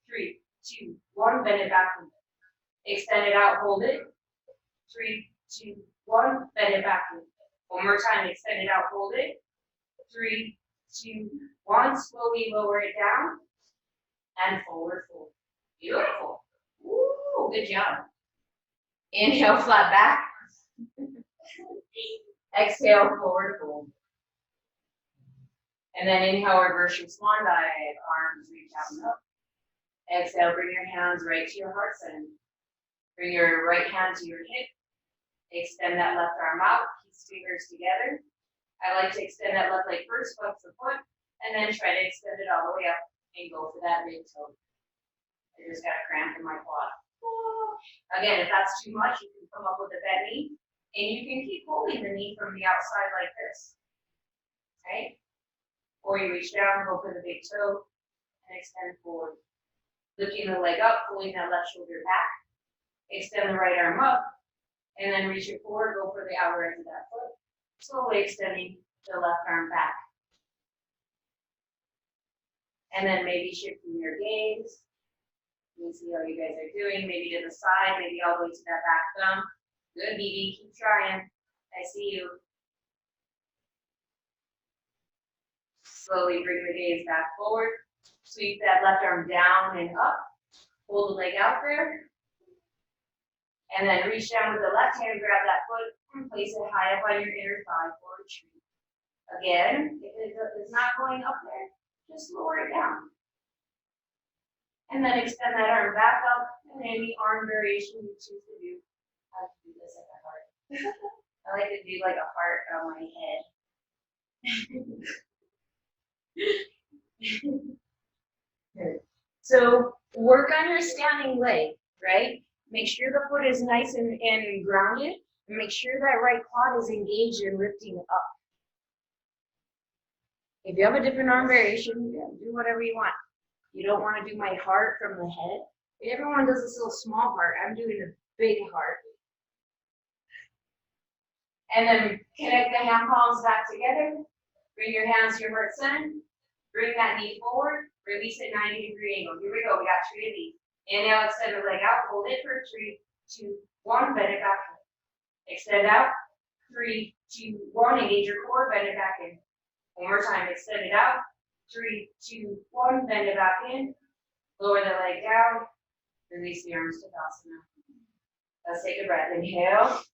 3, 2, 1, bend it back. Extend it out, hold it. 3, 2, 1, bend it back. One more time, extend it out, hold it. 3, 2, 1, slowly lower it down. And forward fold. Beautiful. Woo, good job. Inhale, flat back. Exhale, forward fold. And then inhale, reverse your swan dive. Arms reach out and up. Exhale, bring your hands right to your heart center. Bring your right hand to your hip. Extend that left arm out. Keep fingers together. I like to extend that left leg first, flex the foot, and then try to extend it all the way up and go for that big toe. I just got a cramp in my quad. Again, if that's too much, you can come up with a bent knee, and you can keep holding the knee from the outside like this. Okay? Or you reach down, go for the big toe, and extend forward. Lifting the leg up, pulling that left shoulder back. Extend the right arm up, and then reach it forward, go for the outer edge of that foot. Slowly extending the left arm back. And then maybe shifting your gaze. Let me see how you guys are doing. Maybe to the side, maybe all the way to that back thumb. Good, BB, keep trying. I see you. Slowly bring the gaze back forward. Sweep that left arm down and up. Hold the leg out there. And then reach down with the left hand, grab that foot, and place it high up on your inner thigh for a retreat. Again, if it's not going up there, just lower it down. And then extend that arm back up, and any arm variation you choose to do. I like to do this at the heart. I like to do like a heart on my head. So work on your standing leg, right? Make sure the foot is nice and grounded, and make sure that right quad is engaged and lifting up. If you have a different arm variation, yeah, do whatever you want. You don't want to do my heart from the head. Everyone does this little small heart. I'm doing a big heart. And then connect the hand palms back together. Bring your hands to your heart center. Bring that knee forward. Release it 90-degree angle. Here we go. We got 3 of these. Inhale, extend the leg out. Hold it for 3, 2, 1. Bend it back in. Extend out. 3, 2, 1. Engage your core. Bend it back in. One more time. Extend it out. 3, 2, 1. Bend it back in. Lower the leg down. Release the arms to Tadasana. Let's take a breath. Inhale.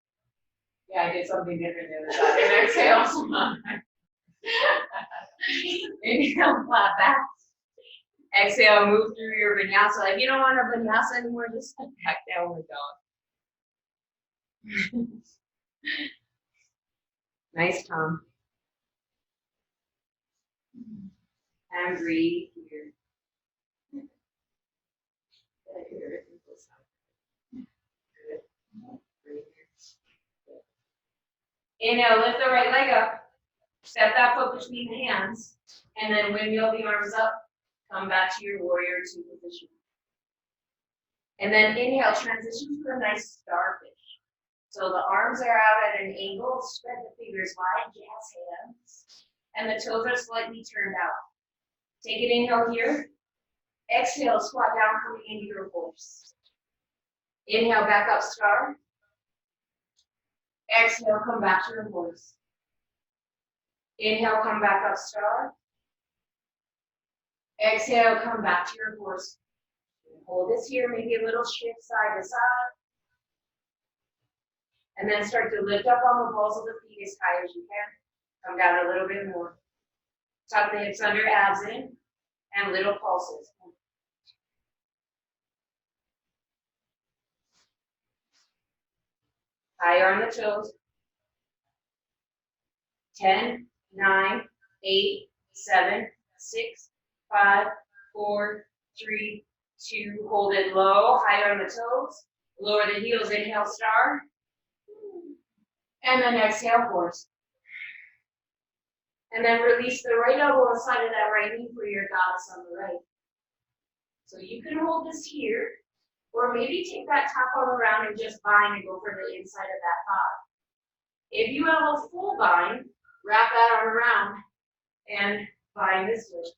Yeah, I did something different the other side. And exhale. Inhale, flat back. Exhale, move through your vinyasa. If you don't want a vinyasa anymore, just step back downward dog. Nice, Tom. And breathe here. Good. Inhale, lift the right leg up. Step that foot between the hands. And then windmill the arms up. Come back to your warrior 2 position. And then inhale, transition to a nice starfish. So the arms are out at an angle. Spread the fingers wide, jazz hands. And the toes are slightly turned out. Take an inhale here. Exhale, squat down, coming into your horse. Inhale, back up, star. Exhale, come back to your horse. Inhale, come back up, star. Exhale, come back to your horse. Hold this here, maybe a little shift side to side. And then start to lift up on the balls of the feet as high as you can. Come down a little bit more. Tuck the hips under, abs in, and little pulses. Higher on the toes. 10, 9, 8, 7, 6, 5, 4, 3, 2. Hold it low, higher on the toes. Lower the heels, inhale, star. And then exhale, horse. And then release the right elbow inside of that right knee for your goddess on the right. So you can hold this here, or maybe take that top arm around and just bind and go for the inside of that thigh. If you have a full bind, wrap that arm around and bind this way.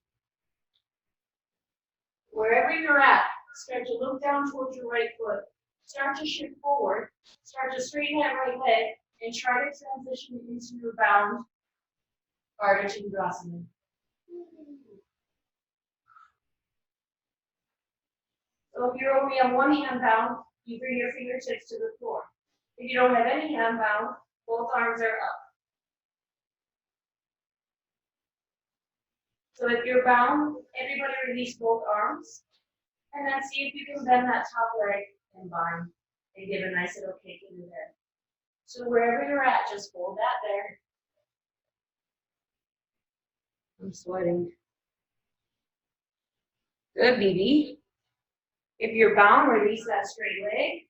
Wherever you're at, start to look down towards your right foot. Start to shift forward. Start to straighten that right leg and try to transition into your bound Ardha Chandrasana. So if you're only on one hand bound, you bring your fingertips to the floor. If you don't have any hand bound, both arms are up. So if you're bound, everybody release both arms. And then see if you can bend that top leg and bind and give a nice little kick into there. So wherever you're at, just hold that there. I'm sweating. Good, BB. If you're bound, release that straight leg.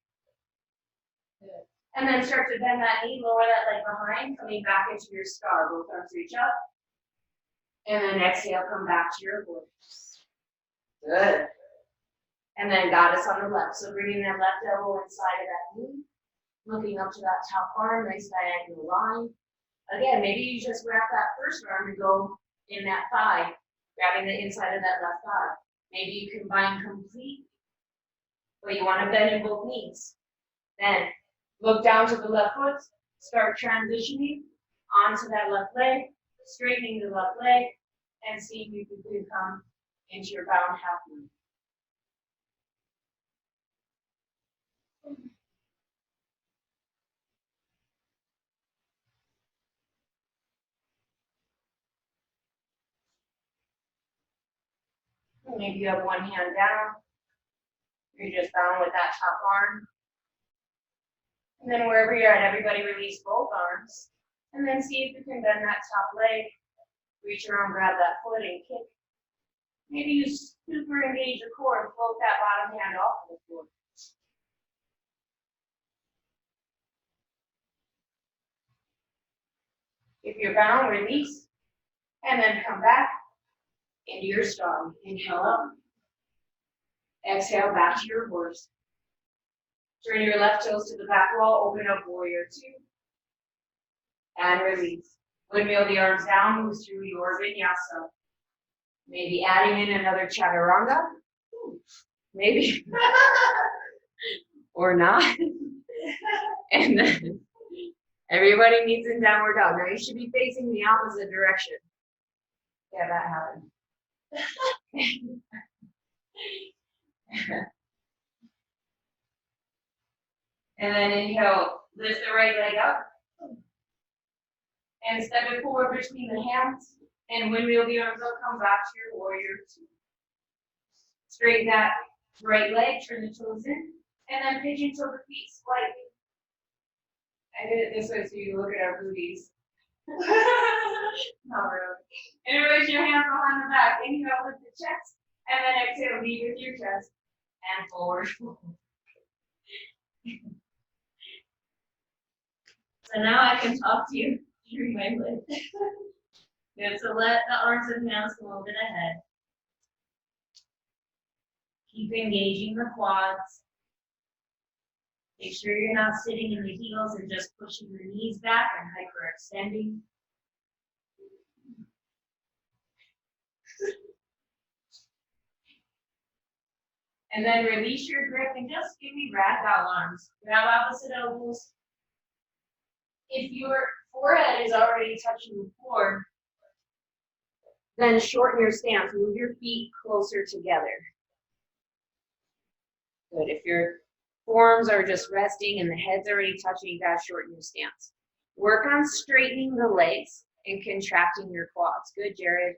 Good. And then start to bend that knee, lower that leg behind, coming back into your star. Both arms reach up. And then exhale, come back to your horse. Good. And then goddess on the left. So bringing that left elbow inside of that knee, looking up to that top arm, nice diagonal line. Again, maybe you just wrap that first arm and go in that thigh, grabbing the inside of that left thigh. Maybe you combine completely, but you want to bend in both knees. Then look down to the left foot, start transitioning onto that left leg, straightening the left leg, and see if you can come into your bound half knee. Maybe you have one hand down. You're just bound with that top arm. And then wherever you're at, everybody release both arms. And then see if you can bend that top leg. Reach around, grab that foot and kick. Maybe you super engage the core and float that bottom hand off of the floor. If you're bound, release. And then come back into your strong. Inhale up. Exhale back to your horse. Turn your left toes to the back wall, open up warrior two. And release. Windmill the arms down, move through your vinyasa. Maybe adding in another chaturanga. Maybe. Or not. And then everybody meets in downward dog. Now you should be facing the opposite direction. Yeah, that happened. And then inhale, lift the right leg up. And step it forward between the hands. And windmill the arms up, come back to your warrior two. Straighten that right leg, turn the toes in. And then pigeon toe the feet slightly. I did it this way so you look at our booties. Not really. And raise your hands behind the back. Inhale with the chest. And then exhale, lead with your chest. And forward. So now I can talk to you through my legs. Good, so let the arms and hands go over the head. Keep engaging the quads. Make sure you're not sitting in the heels and just pushing the knees back and hyperextending. And then release your grip and just give me ragdoll arms. Grab opposite elbows. If your forehead is already touching the floor, then shorten your stance. Move your feet closer together. Good. If your forearms are just resting and the head's already touching, you gotta shorten your stance. Work on straightening the legs and contracting your quads. Good, Jared.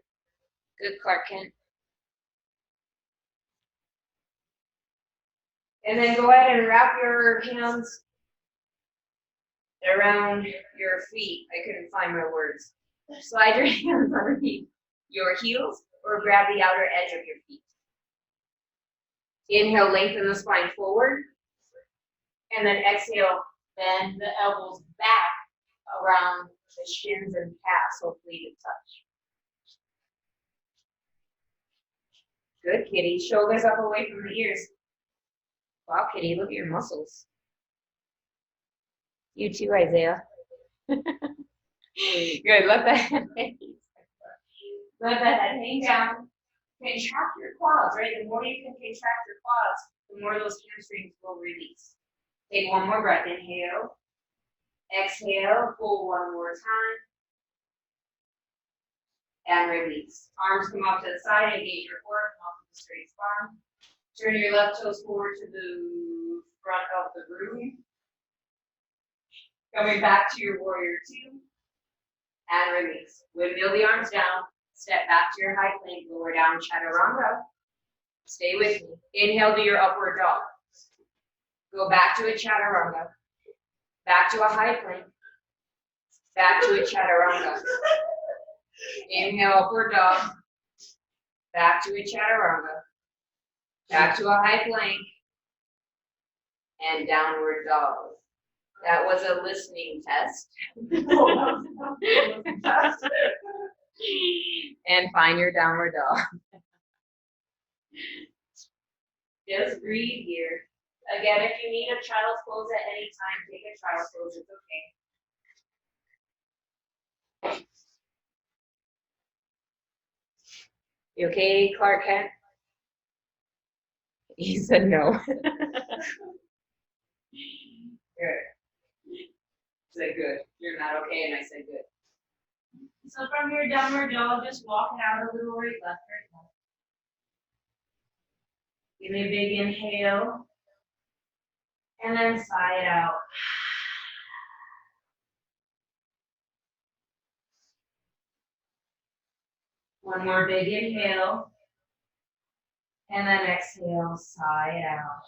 Good, Clark Kent. And then go ahead and wrap your hands around your feet. I couldn't find my words. Slide your hands underneath your heels or grab the outer edge of your feet. Inhale, lengthen the spine forward. And then exhale, bend the elbows back around the shins and calves, hopefully to touch. Good, Kitty. Shoulders up away from the ears. Wow, Kitty, look at your muscles. You too, Isaiah. Good, let the head hang down. Contract your quads, right? The more you can contract your quads, the more those hamstrings will release. Take one more breath. Inhale. Exhale. Pull one more time. And release. Arms come up to the side. Engage your core. Come up with a straight spine. Turn your left toes forward to the front of the room. Coming back to your warrior two. And release. Windmill the arms down. Step back to your high plank. Lower down chaturanga. Stay with me. Inhale to your upward dog. Go back to a chaturanga. Back to a high plank. Back to a chaturanga. Inhale, upward dog. Back to a chaturanga. Back to a high plank. And downward dog. That was a listening test. And find your downward dog. Just breathe here. Again, if you need a child's pose at any time, take a child's pose. It's okay. You okay, Clark Kent? He said no. Good. Said good. You're not okay, and I said good. So from your downward dog, just walk it out a little right, left, right, left. Give me a big inhale. And then sigh it out. One more big inhale. And then exhale, sigh it out.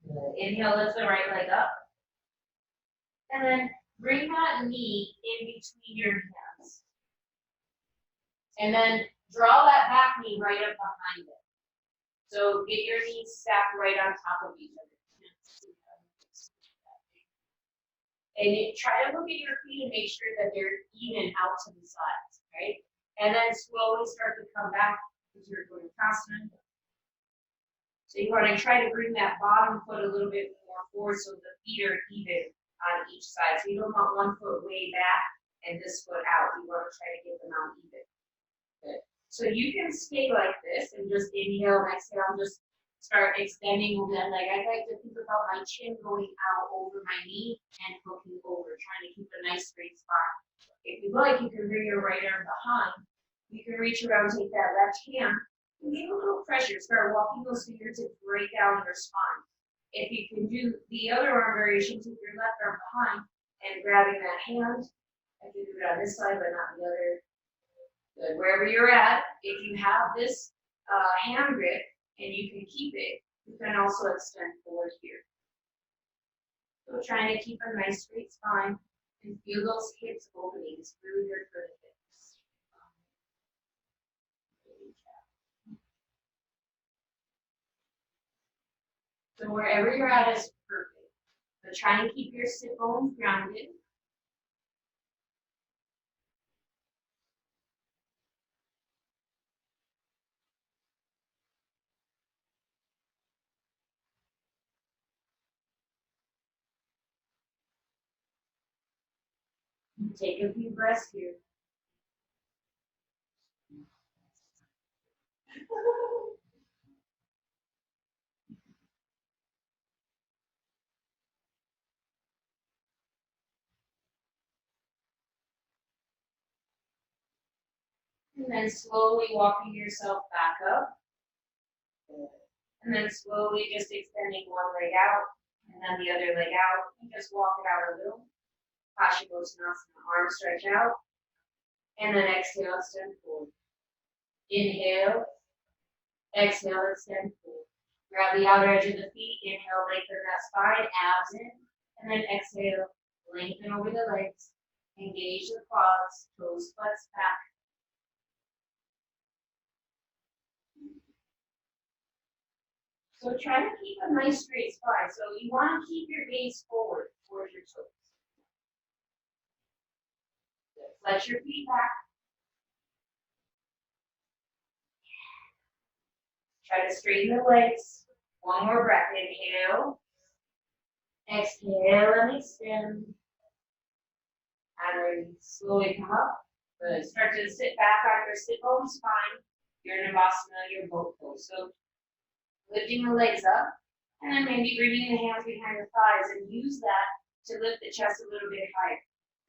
Good. Inhale, lift the right leg up. And then bring that knee in between your hands. And then draw that back knee right up behind it. So get your knees stacked right on top of each other. And you try to look at your feet and make sure that they're even out to the sides, right? And then slowly start to come back into your Uttanasana. So you want to try to bring that bottom foot a little bit more forward so the feet are even on each side. So you don't want one foot way back and this foot out. You want to try to get them out even. Good. So you can stay like this and just inhale and exhale, just start extending that leg. I like to think about my chin going out over my knee and hooking over, trying to keep a nice straight spine. If you'd like, you can bring your right arm behind. You can reach around, take that left hand, and give a little pressure. Start walking those fingertips right down your spine. If you can do the other arm variation, take your left arm behind and grabbing that hand. I can do it on this side, but not the other. Good. Wherever you're at, if you have this hand grip and you can keep it, you can also extend forward here. So trying to keep a nice straight spine and feel those hips opening. It's really good for the hips. So wherever you're at is perfect. But try and keep your sit bones grounded. Take a few breaths here. And then slowly walking yourself back up. And then slowly just extending one leg out and then the other leg out. And just walk it out a little. Paschimottanasana, arms stretch out. And then exhale, extend forward. Inhale. Exhale, extend forward. Grab the outer edge of the feet. Inhale, lengthen that spine, abs in. And then exhale, lengthen over the legs. Engage the quads, toes flex back. So try to keep a nice straight spine. So you want to keep your gaze forward towards your toes. Flex your feet back. Try to straighten the legs. One more breath. Inhale. Exhale and extend. And slowly come up. Good. Start to sit back on your sit bone spine. You're in Navasana, your boat pose. So lifting the legs up, and then maybe bringing the hands behind the thighs and use that to lift the chest a little bit higher.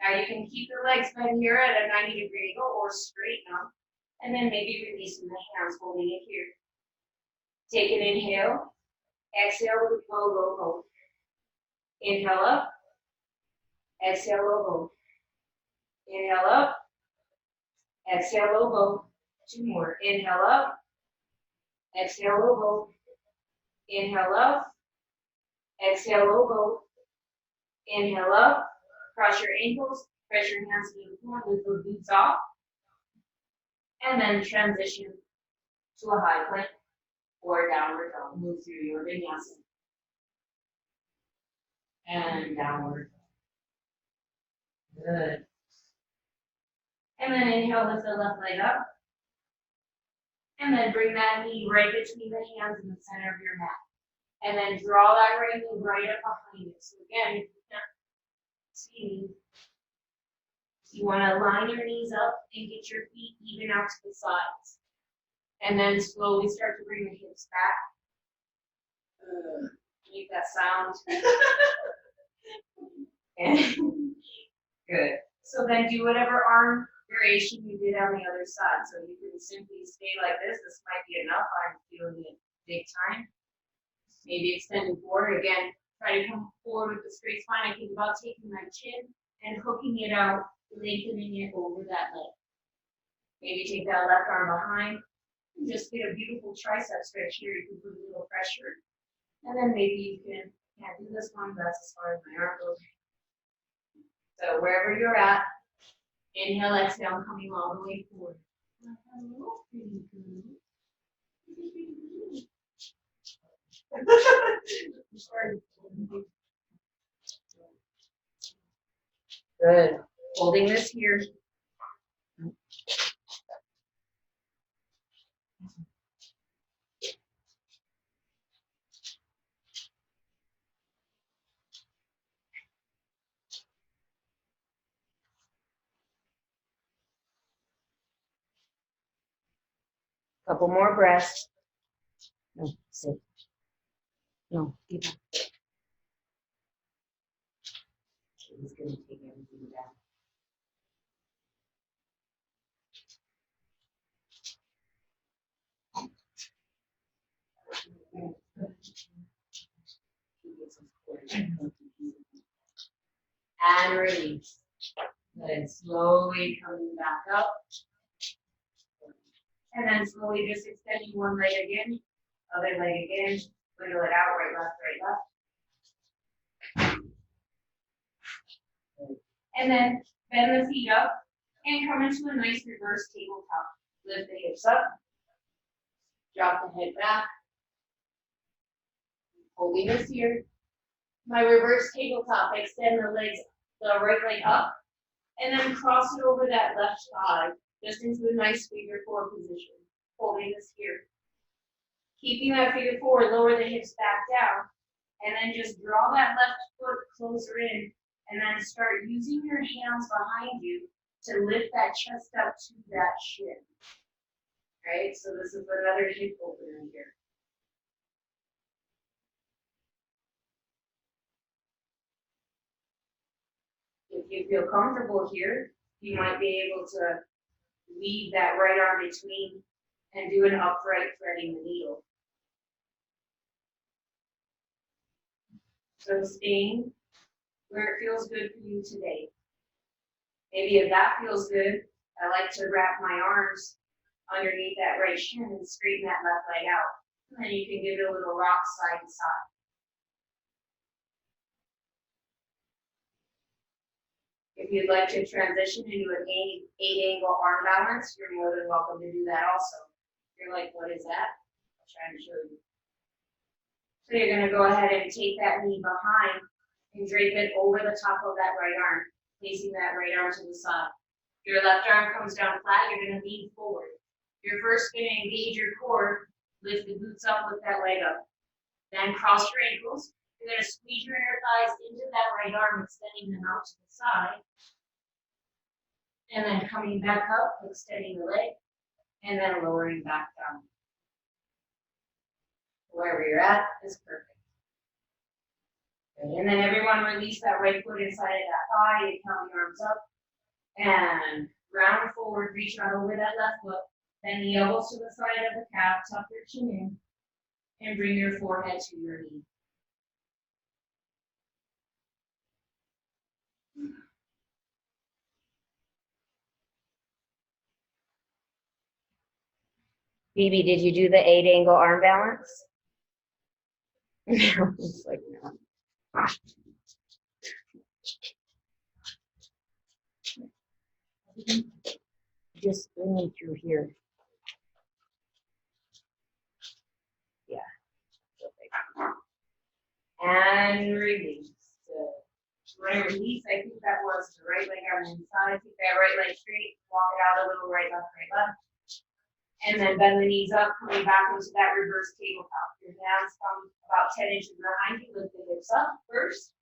Now you can keep the legs bent here at a 90-degree angle or straighten them, and then maybe releasing the hands, holding it here. Take an inhale, exhale, low, low, low. Inhale up, exhale, low, low. Inhale up, exhale, low, low. Two more. Inhale up, exhale, low, low. Inhale up, exhale, low, low. Inhale up, cross your ankles, press your hands to the floor, lift the boots off, and then transition to a high plank or downward dog. Move through your vinyasa. And downward. Good. And then inhale, lift the left leg up. And then bring that knee right between the hands in the center of your mat. And then draw that right knee right up behind it. So again, if you can't see, you want to line your knees up and get your feet even out to the sides. And then slowly start to bring the hips back. Make that sound. And good. So then do whatever arm variation you did on the other side. So you can simply stay like this. This might be enough. I'm feeling it big time. Maybe extending forward again. Try to come forward with the straight spine. I think about taking my chin and hooking it out, lengthening it over that leg. Maybe take that left arm behind. And just get a beautiful tricep stretch here. You can put a little pressure. And then maybe you can do this one. That's as far as my arm goes. So wherever you're at, inhale, exhale, coming all the way forward. Good. Holding this here. Couple more breaths. No, sit. No, keep on. He's going to take everything down. And release. Then slowly coming back up. And then slowly just extending one leg again, other leg again, wiggle it out, right, left, right, left. And then bend the feet up and come into a nice reverse tabletop. Lift the hips up, drop the head back, holding this here. My reverse tabletop, extend the legs, the right leg up, and then cross it over that left thigh, just into a nice figure four position. Holding this here. Keeping that figure four, lower the hips back down, and then just draw that left foot closer in, and then start using your hands behind you to lift that chest up to that shin. Right? So this is another hip opener here. If you feel comfortable here, you might be able to leave that right arm between and do an upright threading the needle. So staying where it feels good for you today. Maybe if that feels good, I like to wrap my arms underneath that right shin and straighten that left leg out. And then you can give it a little rock side to side. If you'd like to transition into an 8-angle arm balance, you're more than welcome to do that also. You're like, what is that? I'll try to show you. So you're going to go ahead and take that knee behind and drape it over the top of that right arm, facing that right arm to the side. Your left arm comes down flat, you're going to lean forward. You're first going to engage your core, lift the boots up, lift that leg up. Then cross your ankles. You're going to squeeze your inner thighs into that right arm, extending them out to the side. And then coming back up, extending the leg, and then lowering back down. Wherever you're at is perfect. And then everyone release that right foot inside of that thigh, and count the arms up. And round forward, reach out over that left foot. Bend the elbows to the side of the calf, tuck your chin in, and bring your forehead to your knee. Phoebe, did you do the 8-angle arm balance? No, it's like no. Just bring me through here. Yeah. And release. When I release, I think that was the right leg on the inside. Keep that right leg straight. Walk it out a little, right, left, right, left. And then bend the knees up, coming back into that reverse tabletop. Your hands come about 10 inches behind you. Lift the hips up first.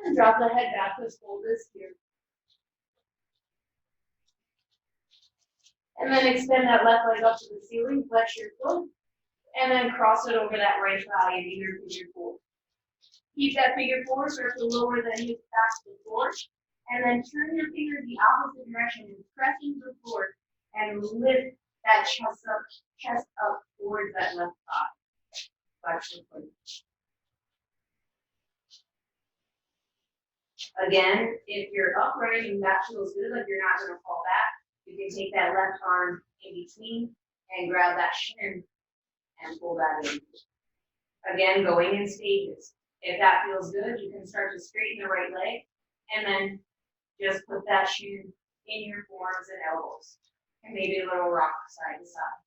And drop the head back. Let's hold this here. And then extend that left leg up to the ceiling. Flex your foot. And then cross it over that right thigh into your figure four. Keep that figure four, start to lower the hips back to the floor. And then turn your fingers the opposite direction and pressing the floor and lift that chest up towards that left thigh. Flex your foot. Again, if you're upright and that feels good, like you're not going to fall back, you can take that left arm in between and grab that shin and pull that in. Again, going in stages. If that feels good, you can start to straighten the right leg and then just put that shin in your forearms and elbows. And maybe a little rock side to side.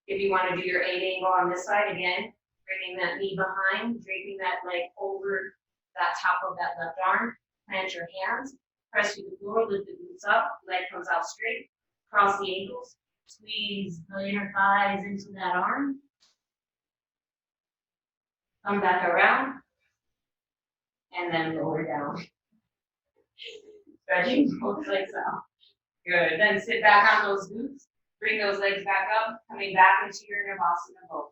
If you want to do your 8-angle on this side, again, Bringing that knee behind, draping that leg over that top of that left arm. Plant your hands, press to the floor, lift the glutes up, leg comes out straight, cross the ankles, squeeze the inner thighs into that arm. Come back around, and then lower down. Stretching both legs out. Good. Then sit back on those glutes. Bring those legs back up, coming back into your Navasana boat.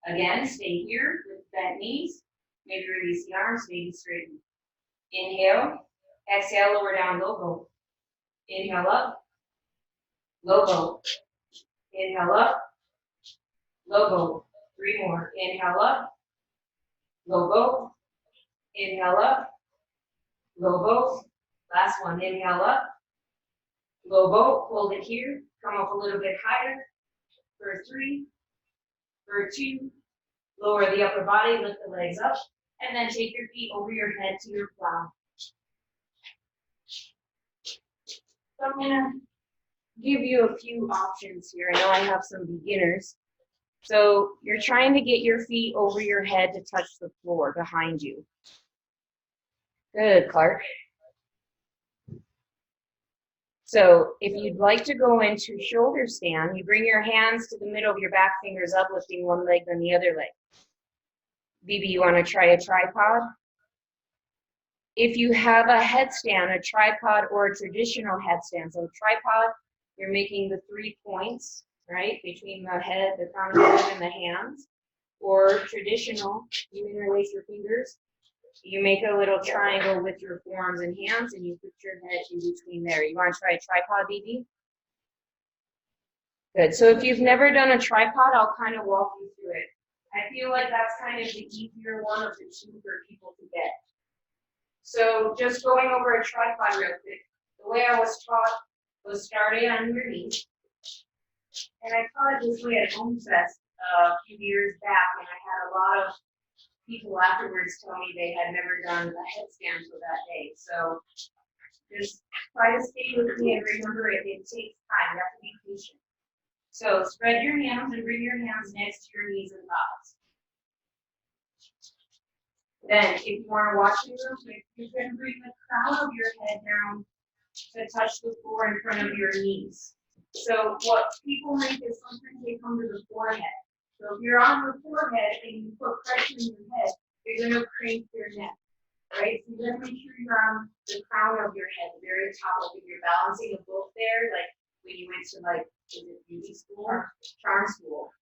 Again, stay here with bent knees. Maybe release the arms, maybe straighten. Inhale. Exhale, lower down, low boat. Inhale up. Low boat. Inhale up. Low boat. 3 more. Inhale up. Low boat. Inhale up. Low boat. Last one. Inhale up. Low boat. Hold it here. Come up a little bit higher. For 3. For 2. Lower the upper body. Lift the legs up. And then take your feet over your head to your plow. So I'm going to give you a few options here. I know I have some beginners. So you're trying to get your feet over your head to touch the floor behind you. Good, Clark. So if you'd like to go into shoulder stand, you bring your hands to the middle of your back fingers up, lifting one leg, then the other leg. Bibi, you want to try a tripod? If you have a headstand, a tripod, or a traditional headstand, so tripod, you're making the 3 points, right, between the head, the crown of the head, and the hands. Or traditional, you interlace your fingers. You make a little triangle with your forearms and hands, and you put your head in between there. You want to try a tripod, Bibi? Good. So if you've never done a tripod, I'll kind of walk you through it. I feel like that's kind of the easier one of the 2 for people to get. So just going over a tripod real quick. The way I was taught was starting on your knees. And I taught it this way at Home Fest a few years back, and I had a lot of people afterwards tell me they had never done a headstand for that day. So just try to stay with me and remember it takes time. You have to be patient. So spread your hands and bring your hands next to your knees and thighs. Then, if you want to watch it real quick, you can bring the crown of your head down to touch the floor in front of your knees. So what people make is sometimes they come to the forehead. So if you're on the forehead and you put pressure in your head, you're going to crank your neck, right? So you got to make sure you're on the crown of your head, the very top, like if you're balancing a book there, like when you went to like, is it beauty school or charm school?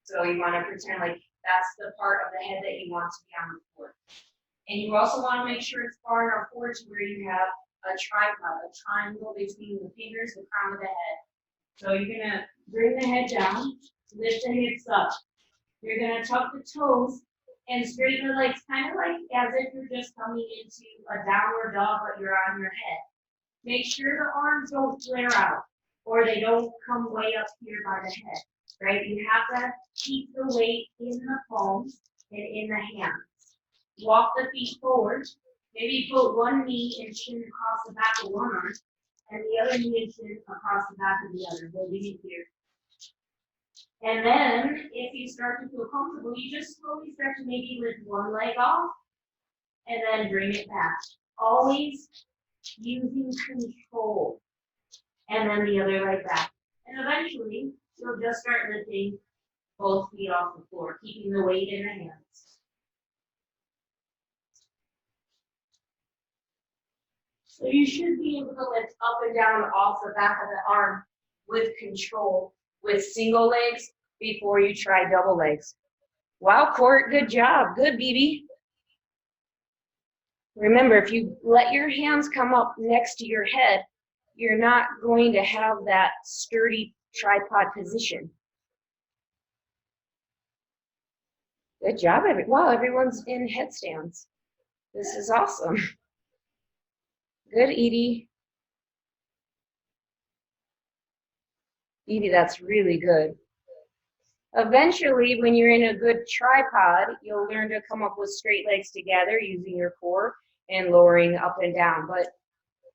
So you want to pretend like that's the part of the head that you want to be on the floor. And you also want to make sure it's far enough forward to where you have a tripod, a triangle between the fingers, the crown of the head. So you're going to bring the head down, lift the hips up. You're going to tuck the toes and straighten the legs, kind of like as if you're just coming into a downward dog, but you're on your head. Make sure the arms don't flare out or they don't come way up here by the head, right? You have to keep the weight in the palms and in the hands. Walk the feet forward. Maybe put one knee and shin across the back of one arm and the other knee and shin across the back of the other, holding it here. And then, if you start to feel comfortable, you just slowly start to maybe lift one leg off and then bring it back. Always using control. And then the other leg back. And eventually, you'll just start lifting both feet off the floor, keeping the weight in the hands. So you should be able to lift up and down off the back of the arm with control, with single legs before you try double legs. Wow, Court, good job. Good, Bibi. Remember, if you let your hands come up next to your head, you're not going to have that sturdy tripod position. Good job. Wow, everyone's in headstands. This is awesome. Good, Edie. Edie, that's really good. Eventually, when you're in a good tripod, you'll learn to come up with straight legs together using your core and lowering up and down. But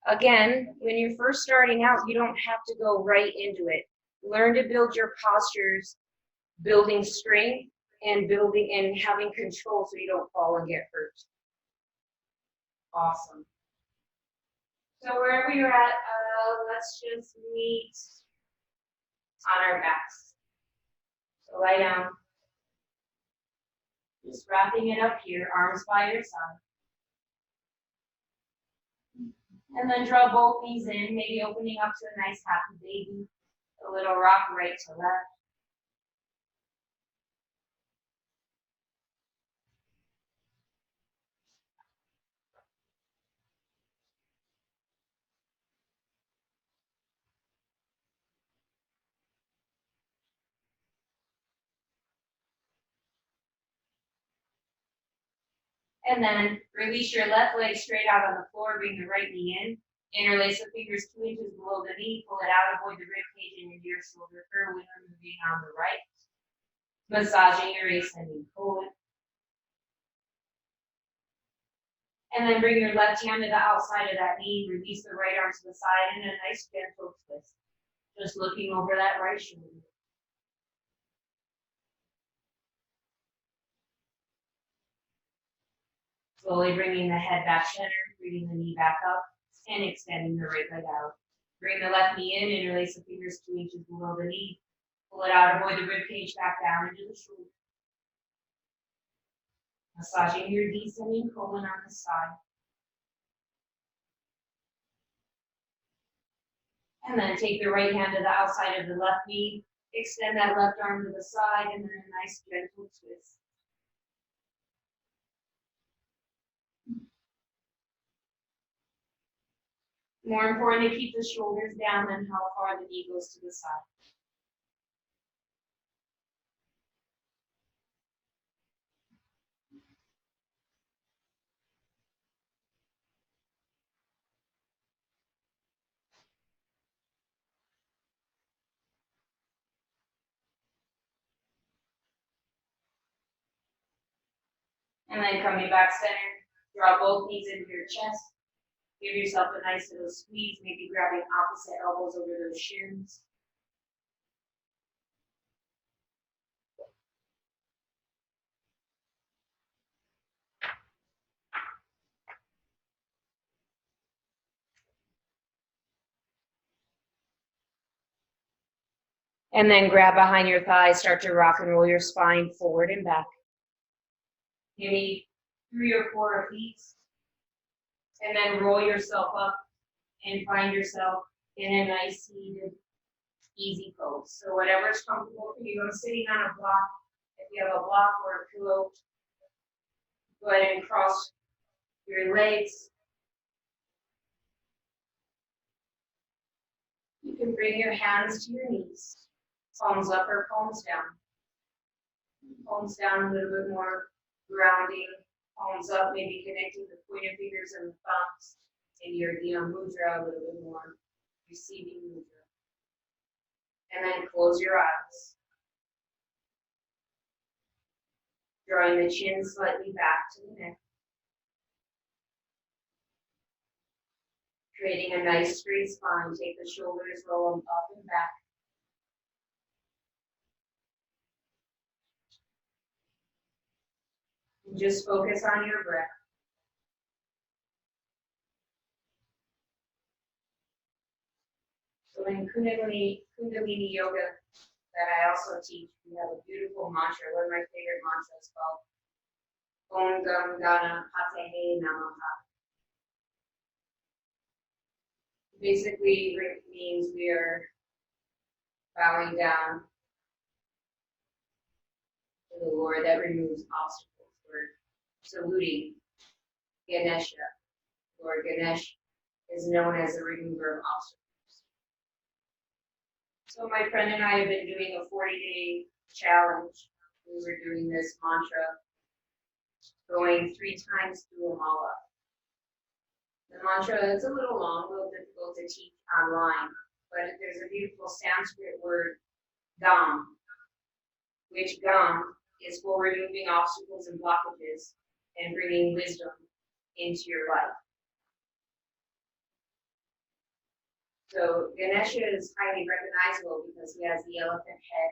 again, when you're first starting out, you don't have to go right into it. Learn to build your postures, building strength and building and having control so you don't fall and get hurt. Awesome. So wherever you're at, let's just meet on our backs. So lie down. Just wrapping it up here, arms by your side. And then draw both knees in, maybe opening up to a nice happy baby. A little rock right to left. And then release your left leg straight out on the floor, bring the right knee in. Interlace the fingers 2 inches below the knee, pull it out, avoid the rib cage and your shoulder curve when we're moving on the right. Massaging your ascending colon. And then bring your left hand to the outside of that knee, release the right arm to the side in a nice gentle twist. Just looking over that right shoulder. Slowly bringing the head back center, bringing the knee back up, and extending the right leg out. Bring the left knee in, interlace the fingers 2 inches below the knee. Pull it out, avoid the rib cage back down into the shoulder. Massaging your descending colon on the side. And then take the right hand to the outside of the left knee, extend that left arm to the side, and then a nice gentle twist. More important to keep the shoulders down than how far the knee goes to the side. And then coming back center, draw both knees into your chest. Give yourself a nice little squeeze, maybe grabbing opposite elbows over those shins. And then grab behind your thighs, start to rock and roll your spine forward and back. You need 3 or 4 of these. And then roll yourself up and find yourself in a nice seated, easy pose. So whatever's comfortable for you. I'm sitting on a block. If you have a block or a pillow, go ahead and cross your legs. You can bring your hands to your knees. Palms up or palms down. Palms down a little bit more, grounding. Palms up, maybe connecting the pointer fingers and the thumbs. And your mudra a little bit more, receiving mudra. And then close your eyes. Drawing the chin slightly back to the neck. Creating a nice straight spine. Take the shoulders, roll them up and back. And just focus on your breath. So in Kundalini Yoga that I also teach, we have a beautiful mantra. One of my favorite mantras called Om Gam Gana Patehe Namaha. Basically, it means we are bowing down to the Lord that removes obstacles. We're saluting Ganesha. Lord Ganesh is known as the remover of obstacles. So my friend and I have been doing a 40-day challenge. We were doing this mantra, going 3 times through a mala. The mantra is a little long, a little difficult to teach online, but there's a beautiful Sanskrit word, gam, which gam is for removing obstacles and blockages and bringing wisdom into your life. So Ganesha is highly recognizable because he has the elephant head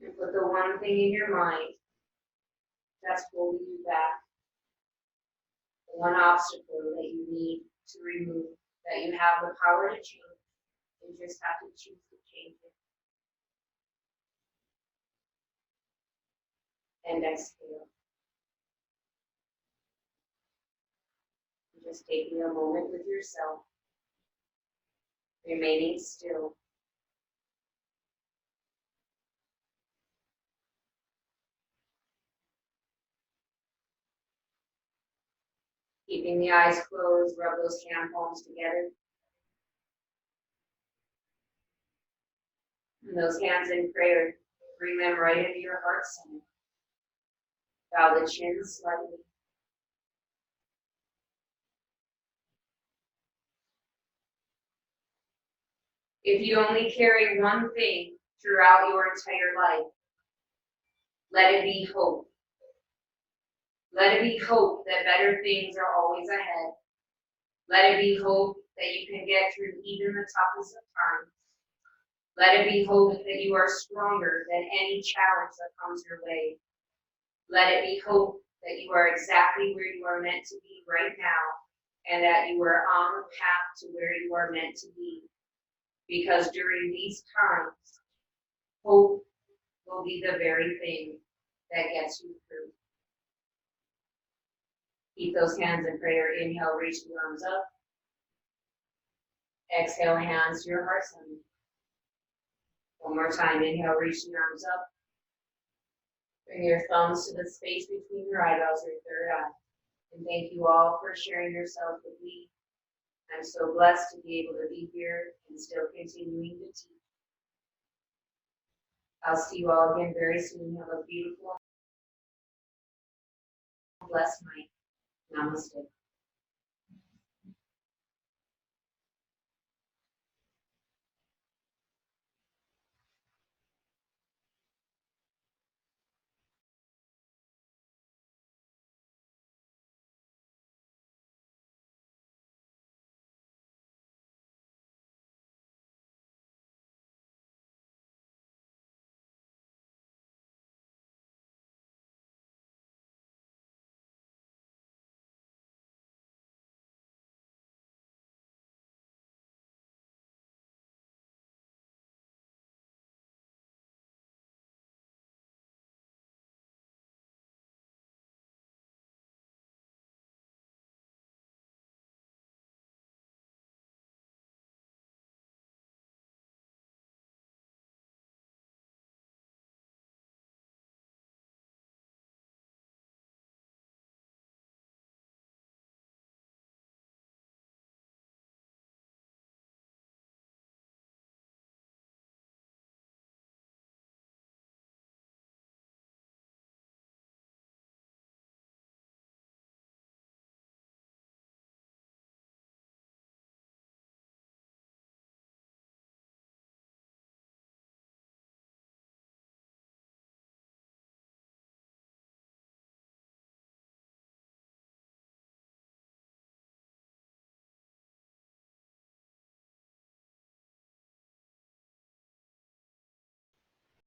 And put the one thing in your mind that's holding you back, the one obstacle that you need to remove, that you have the power to change. You just have to choose to change it. And exhale. Just taking a moment with yourself, remaining still. Keeping the eyes closed, rub those hand palms together. And those hands in prayer, bring them right into your heart center. Bow the chin slightly. If you only carry one thing throughout your entire life, let it be hope. Let it be hope that better things are always ahead. Let it be hope that you can get through even the toughest of times. Let it be hope that you are stronger than any challenge that comes your way. Let it be hope that you are exactly where you are meant to be right now, and that you are on the path to where you are meant to be. Because during these times, hope will be the very thing that gets you through. Keep those hands in prayer. Inhale, reach the arms up. Exhale, hands to your heart center. One more time. Inhale, reach the arms up. Bring your thumbs to the space between your eyebrows, your third eye. And thank you all for sharing yourself with me. I'm so blessed to be able to be here and still continuing to teach. I'll see you all again very soon. Have a beautiful, blessed night. Namaste.